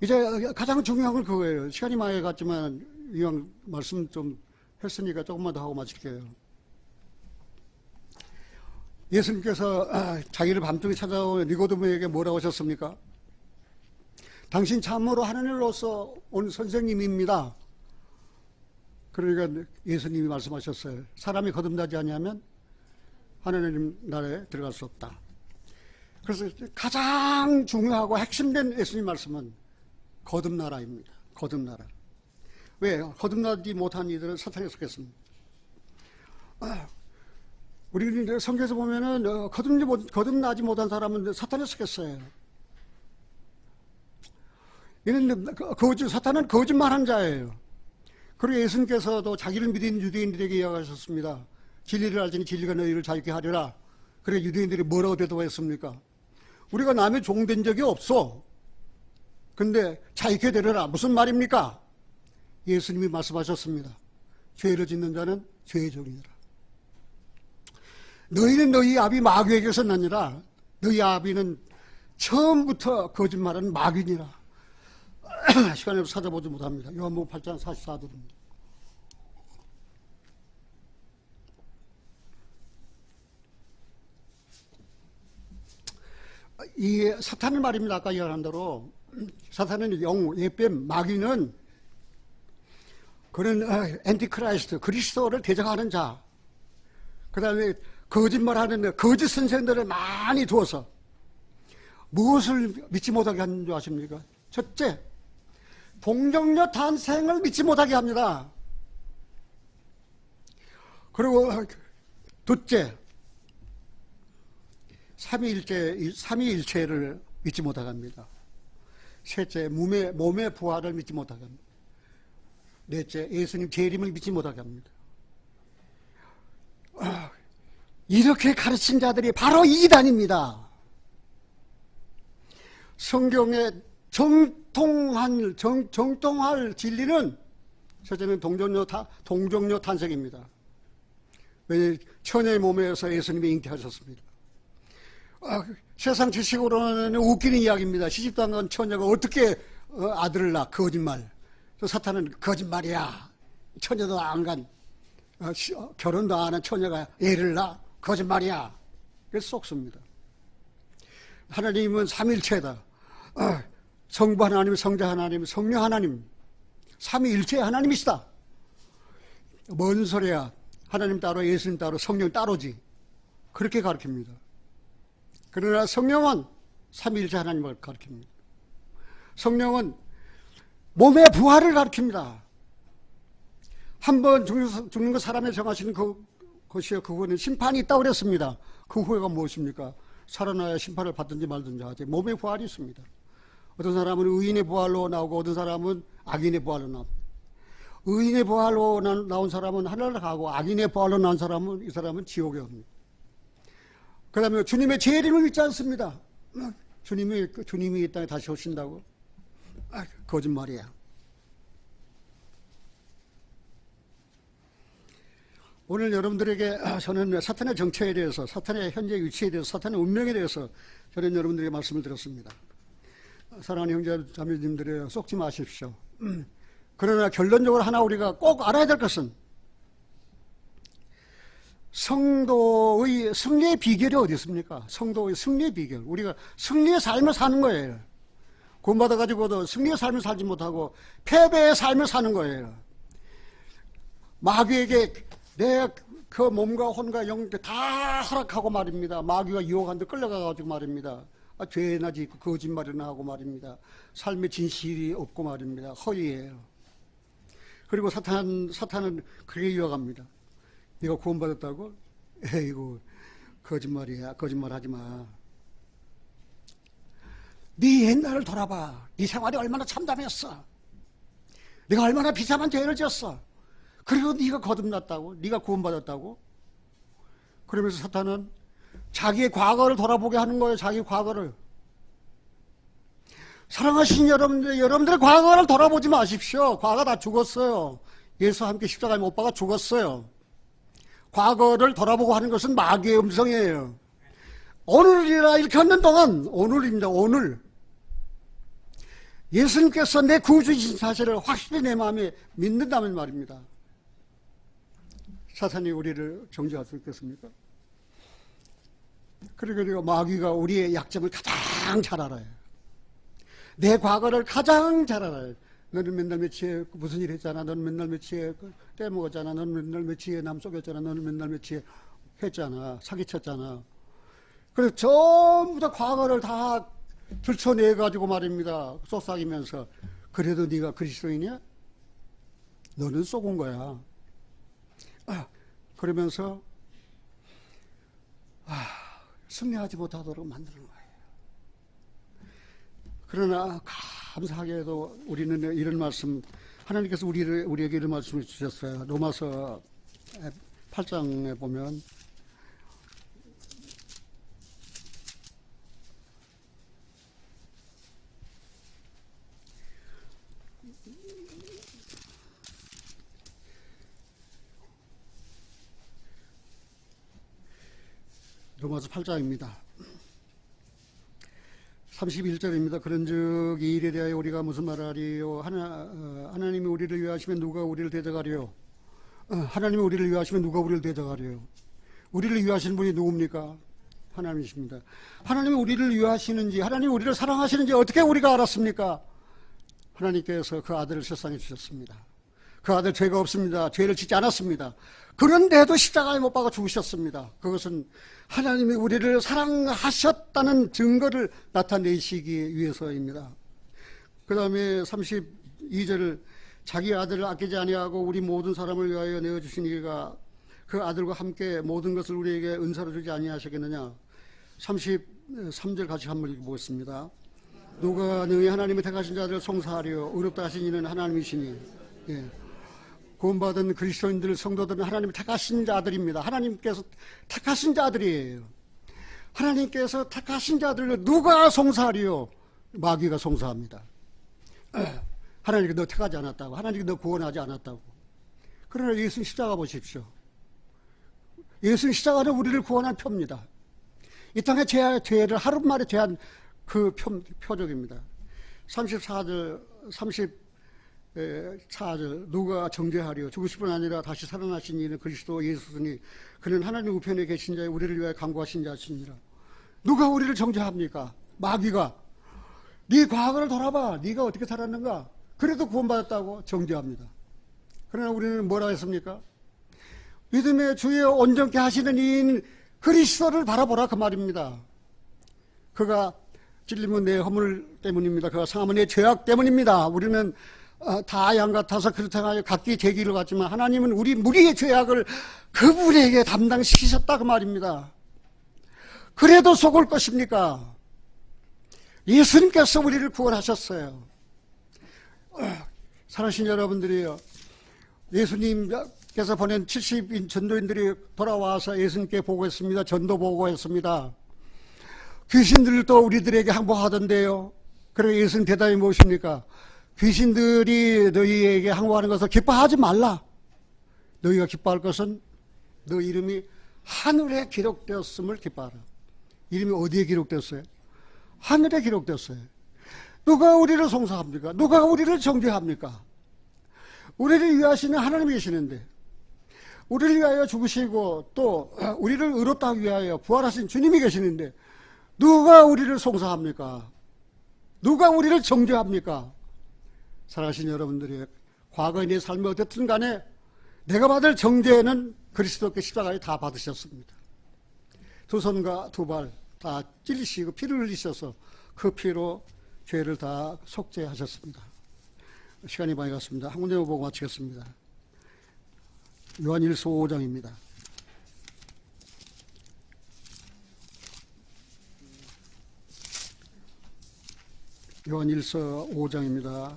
이제 가장 중요한 건 그거예요. 시간이 많이 갔지만 이왕 말씀 좀 했으니까 조금만 더 하고 마칠게요. 예수님께서 자기를 밤중에 찾아온 니고데모에게 뭐라고 하셨습니까? 당신 참으로 하나님으로서 온 선생님입니다. 그러니까 예수님이 말씀하셨어요. 사람이 거듭나지 않으면 하나님 나라에 들어갈 수 없다. 그래서 가장 중요하고 핵심된 예수님 말씀은 거듭나라입니다. 거듭나라. 왜? 거듭나지 못한 이들은 사탄에 속했습니다. 우리 성경에서 보면은 거듭나지 못한 사람은 사탄에 속했어요. 이는 사탄은 거짓말한 자예요. 그리고 예수님께서도 자기를 믿은 유대인들에게 이야기하셨습니다. 진리를 알지니 진리가 너희를 자유케 하리라. 그래 유대인들이 뭐라고 대답했습니까? 우리가 남의 종 된 적이 없어. 근데 자익해 되려라. 무슨 말입니까? 예수님이 말씀하셨습니다. 죄를 짓는 자는 죄의 종이라. 너희는 너희 아비 마귀에게서 났느라. 너희 아비는 처음부터 거짓말은 마귀니라. 시간을 찾아보지 못합니다. 요한복음 8장 44절입니다. 이 사탄의 말입니다. 아까 이야기한 대로 사탄은 영, 예뱀, 마귀는 그런 엔티크라이스트, 그리스도를 대적하는 자, 그 다음에 거짓말하는 거짓 선생들을 많이 두어서 무엇을 믿지 못하게 하는 줄 아십니까? 첫째, 동정녀 탄생을 믿지 못하게 합니다. 그리고 둘째, 삼위일체를 믿지 못하게 합니다. 셋째, 몸의 부활을 믿지 못하게 합니다. 넷째, 예수님 재림을 믿지 못하게 합니다. 이렇게 가르친 자들이 바로 이단입니다. 성경에 정통할 진리는 첫째는 동정녀 탄생입니다. 왜냐하면 처녀의 몸에서 예수님이 잉태하셨습니다. 세상 지식으로는 웃기는 이야기입니다. 시집도 안 간 처녀가 어떻게 아들을 낳아? 거짓말. 사탄은 거짓말이야. 처녀도 안 간, 결혼도 안 한 처녀가 애를 낳아? 거짓말이야. 그래서 속습니다. 하나님은 삼일체다. 성부 하나님, 성자 하나님, 성령 하나님, 삼위일체 하나님이시다. 뭔 소리야? 하나님 따로, 예수님 따로, 성령 따로지. 그렇게 가르칩니다. 그러나 성령은 삼위일체 하나님을 가르칩니다. 성령은 몸의 부활을 가르칩니다. 한번 죽는 것 사람의 정하시는 것이요, 그거는 심판이 있다고 그랬습니다. 그 후회가 무엇입니까? 살아나야 심판을 받든지 말든지 하지. 몸의 부활이 있습니다. 어떤 사람은 의인의 부활로 나오고 어떤 사람은 악인의 부활로 나옵니다. 의인의 부활로 나온 사람은 하늘을 가고 악인의 부활로 나온 사람은 이 사람은 지옥에 옵니다. 그 다음에 주님의 재림을 믿지 않습니다. 주님이 이 땅에 다시 오신다고? 거짓말이야. 오늘 여러분들에게 저는 사탄의 정체에 대해서, 사탄의 현재 위치에 대해서, 사탄의 운명에 대해서 저는 여러분들에게 말씀을 드렸습니다. 사랑하는 형제 자매님들이 속지 마십시오. 그러나 결론적으로 하나 우리가 꼭 알아야 될 것은 성도의 승리의 비결이 어디 있습니까? 성도의 승리의 비결. 우리가 승리의 삶을 사는 거예요. 구원받아가지고도 승리의 삶을 살지 못하고 패배의 삶을 사는 거예요. 마귀에게 내 그 몸과 혼과 영 다 허락하고 말입니다. 마귀가 유혹한 데 끌려가가지고 말입니다. 죄나 짓고 거짓말이나 하고 말입니다. 삶의 진실이 없고 말입니다. 허위예요. 그리고 사탄은 그렇게 유혹합니다. 네가 구원받았다고? 에이구, 거짓말이야. 거짓말하지 마. 네 옛날을 돌아봐. 네 생활이 얼마나 참담했어. 네가 얼마나 비참한 죄를 지었어. 그리고 네가 거듭났다고? 네가 구원받았다고? 그러면서 사탄은 자기의 과거를 돌아보게 하는 거예요. 자기 과거를. 사랑하신 여러분들의 과거를 돌아보지 마십시오. 과거 다 죽었어요. 예수와 함께 십자가에 못 박아 죽었어요. 과거를 돌아보고 하는 것은 마귀의 음성이에요. 오늘이라 이렇게 하는 동안, 오늘입니다. 오늘 예수님께서 내 구주이신 사실을 확실히 내 마음에 믿는다면 말입니다. 사탄이 우리를 정죄할 수 있겠습니까? 그리고 마귀가 우리의 약점을 가장 잘 알아요. 내 과거를 가장 잘 알아요. 너는 맨날 며칠에 무슨 일 했잖아. 너는 맨날 며칠에 떼먹었잖아. 너는 맨날 며칠에 남 속였잖아. 너는 맨날 며칠에 했잖아. 사기쳤잖아. 그래서 전부 다 과거를 다 들춰내가지고 말입니다. 속삭이면서 그래도 네가 그리스도인이야? 너는 속은 거야. 그러면서 승리하지 못하도록 만드는 거예요. 그러나 감사하게도 우리는 이런 말씀, 하나님께서 우리에게 이런 말씀을 주셨어요. 로마서 8장에 보면 로마서 8장입니다. 31절입니다. 그런즉 이 일에 대하여 우리가 무슨 말하리요? 하나님이 우리를 위하시면 누가 우리를 대적하리요? 하나님이 우리를 위하시면 누가 우리를 대적하리요? 우리를 위하시는 분이 누굽니까? 하나님이십니다. 하나님이 우리를 위하시는지, 하나님이 우리를 사랑하시는지 어떻게 우리가 알았습니까? 하나님께서 그 아들을 세상에 주셨습니다. 그 아들 죄가 없습니다. 죄를 짓지 않았습니다. 그런데도 십자가에 못 박아 죽으셨습니다. 그것은 하나님이 우리를 사랑하셨다는 증거를 나타내시기 위해서입니다. 그 다음에 32절을 자기 아들을 아끼지 아니하고 우리 모든 사람을 위하여 내어주신 이가 그 아들과 함께 모든 것을 우리에게 은사로 주지 아니하시겠느냐. 33절 같이 한번 읽어보겠습니다. 누가 능히 하나님의 택하신 자들을 송사하려 의롭다 하신 이는 하나님이시니. 예. 구원받은 그리스도인들 성도들은 하나님이 택하신 자들입니다. 하나님께서 택하신 자들이에요. 하나님께서 택하신 자들을 누가 송사하리요? 마귀가 송사합니다. 하나님이 너 택하지 않았다고, 하나님이 너 구원하지 않았다고. 그러나 예수님 십자가 보십시오. 예수님 십자가는 우리를 구원한 표입니다. 이 땅의 죄를 하루만에 제한 그 표적입니다. 34절 누가 정죄하리요? 죽으실 뿐 아니라 다시 살아나신 이는 그리스도 예수니 그는 하나님 우편에 계신 자의 우리를 위하여 간구하신 자시니라. 누가 우리를 정죄합니까? 마귀가. 네 과거를 돌아봐. 네가 어떻게 살았는가? 그래도 구원받았다고 정죄합니다. 그러나 우리는 뭐라 했습니까? 믿음의 주에 온전케 하시는 이인 그리스도를 바라보라 그 말입니다. 그가 찔림은 내 허물 때문입니다. 그가 상함은 내 죄악 때문입니다. 우리는 다 양 같아서 그렇다고 하여 각기 제 길을 갔지만 하나님은 우리 무리의 죄악을 그분에게 담당시키셨다 그 말입니다. 그래도 속을 것입니까? 예수님께서 우리를 구원하셨어요. 사랑하신 여러분들이요, 예수님께서 보낸 70인 전도인들이 돌아와서 예수님께 보고했습니다. 전도 보고했습니다. 귀신들도 우리들에게 항복하던데요. 그리고 예수님 대답이 무엇입니까? 귀신들이 너희에게 항복하는 것을 기뻐하지 말라. 너희가 기뻐할 것은 너 이름이 하늘에 기록되었음을 기뻐하라. 이름이 어디에 기록됐어요? 하늘에 기록됐어요. 누가 우리를 송사합니까? 누가 우리를 정죄합니까? 우리를 위하시는 하나님이 계시는데, 우리를 위하여 죽으시고 또 우리를 의롭다 하기 위하여 부활하신 주님이 계시는데 누가 우리를 송사합니까? 누가 우리를 정죄합니까? 사랑하신 여러분들이 과거의 내 삶이 어떻든 간에 내가 받을 정죄는 그리스도께 십자가에 다 받으셨습니다. 두 손과 두 발 다 찔리시고 피를 흘리셔서 그 피로 죄를 다 속죄하셨습니다. 시간이 많이 갔습니다. 한 군데만 보고 마치겠습니다. 요한일서 5장입니다. 요한일서 5장입니다.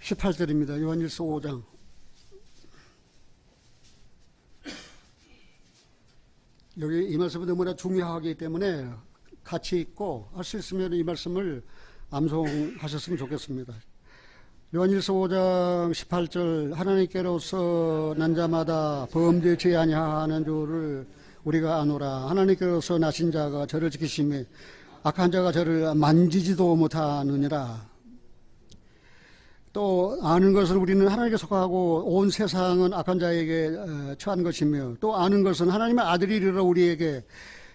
18절입니다. 요한일서 5장. 여기 이 말씀이 너무나 중요하기 때문에 같이 읽고 할 수 있으면 이 말씀을 암송하셨으면 좋겠습니다. 요한일서 5장 18절 하나님께로서 난 자마다 범죄치 아니하는 줄을 우리가 아노라. 하나님께로서 나신 자가 저를 지키시며 악한 자가 저를 만지지도 못하느니라. 또 아는 것은 우리는 하나님께 속하고 온 세상은 악한 자에게 처한 것이며 또 아는 것은 하나님의 아들이 이르러 우리에게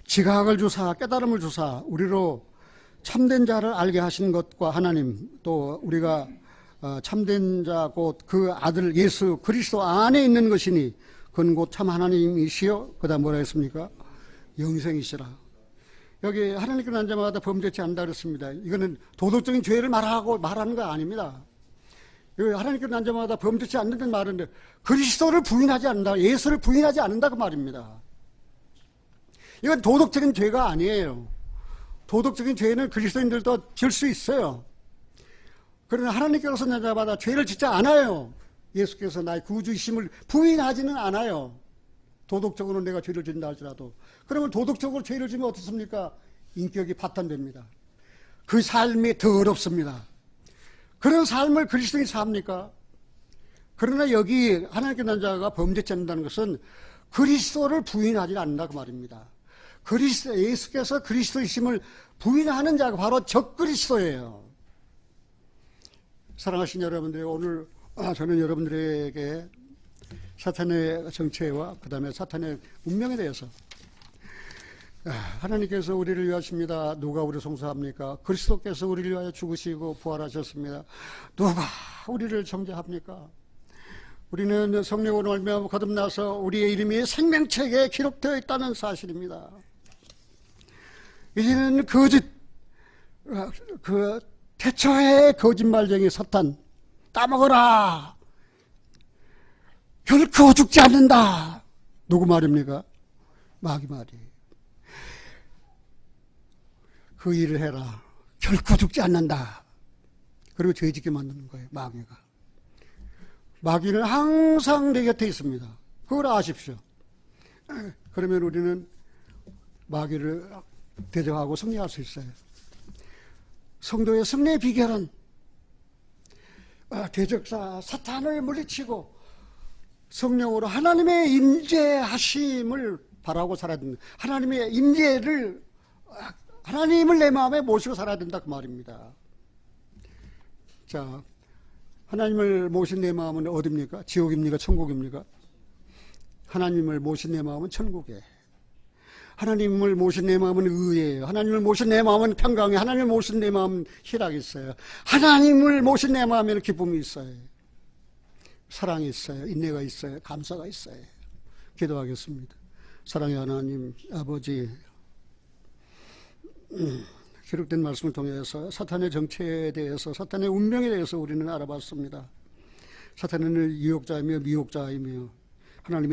지각을 주사 깨달음을 주사 우리로 참된 자를 알게 하시는 것과 하나님 또 우리가 참된 자 곧 그 아들 예수 그리스도 안에 있는 것이니 그는 곧 참 하나님이시여 그 다음 뭐라 했습니까? 영생이시라. 여기 하나님께 난 자마다 범죄치 않는다 그랬습니다. 이거는 도덕적인 죄를 말하는 거 아닙니다. 하나님께 난 자마다 범죄치 않는다는 말인데 그리스도를 부인하지 않는다, 예수를 부인하지 않는다 그 말입니다. 이건 도덕적인 죄가 아니에요. 도덕적인 죄는 그리스도인들도 질 수 있어요. 그러나 하나님께서 난 자마다 죄를 짓지 않아요. 예수께서 나의 구주이심을 부인하지는 않아요. 도덕적으로 내가 죄를 짓는다 할지라도. 그러면 도덕적으로 죄를 지면 어떻습니까? 인격이 파탄됩니다. 그 삶이 더럽습니다. 그런 삶을 그리스도인이 삽니까? 그러나 여기 하나님께 난 자가 범죄치 않는다는 것은 그리스도를 부인하지 않는다 그 말입니다. 예수께서 그리스도이심을 부인하는 자가 바로 적그리스도예요. 사랑하신 여러분들, 오늘 저는 여러분들에게 사탄의 정체와 그 다음에 사탄의 운명에 대해서, 하나님께서 우리를 위하십니다. 누가 우리를 송사합니까? 그리스도께서 우리를 위하여 죽으시고 부활하셨습니다. 누가 우리를 정죄합니까? 우리는 성령으로 말미암아 거듭나서 우리의 이름이 생명책에 기록되어 있다는 사실입니다. 이제는 그 태초의 거짓말쟁이 사탄 따먹어라, 결코 죽지 않는다. 누구 말입니까? 마귀 말이. 그 일을 해라, 결코 죽지 않는다. 그리고 죄짓게 만드는 거예요. 마귀는 항상 내 곁에 있습니다. 그걸 아십시오. 그러면 우리는 마귀를 대적하고 승리할 수 있어요. 성도의 승리의 비결은 대적자 사탄을 물리치고 성령으로 하나님의 임재하심을 바라고 살아야 된다. 하나님의 임재를, 하나님을 내 마음에 모시고 살아야 된다 그 말입니다. 자, 하나님을 모신 내 마음은 어디입니까? 지옥입니까? 천국입니까? 하나님을 모신 내 마음은 천국이에요. 하나님을 모신 내 마음은 의예요. 하나님을 모신 내 마음은 평강이에요. 하나님을 모신 내 마음은 희락이 있어요. 하나님을 모신 내 마음에는 기쁨이 있어요. 사랑이 있어요. 인내가 있어요. 감사가 있어요. 기도하겠습니다. 사랑의 하나님 아버지, 기록된 말씀을 통해서 사탄의 정체에 대해서, 사탄의 운명에 대해서 우리는 알아봤습니다. 사탄은 유혹자이며 미혹자이며 하나님의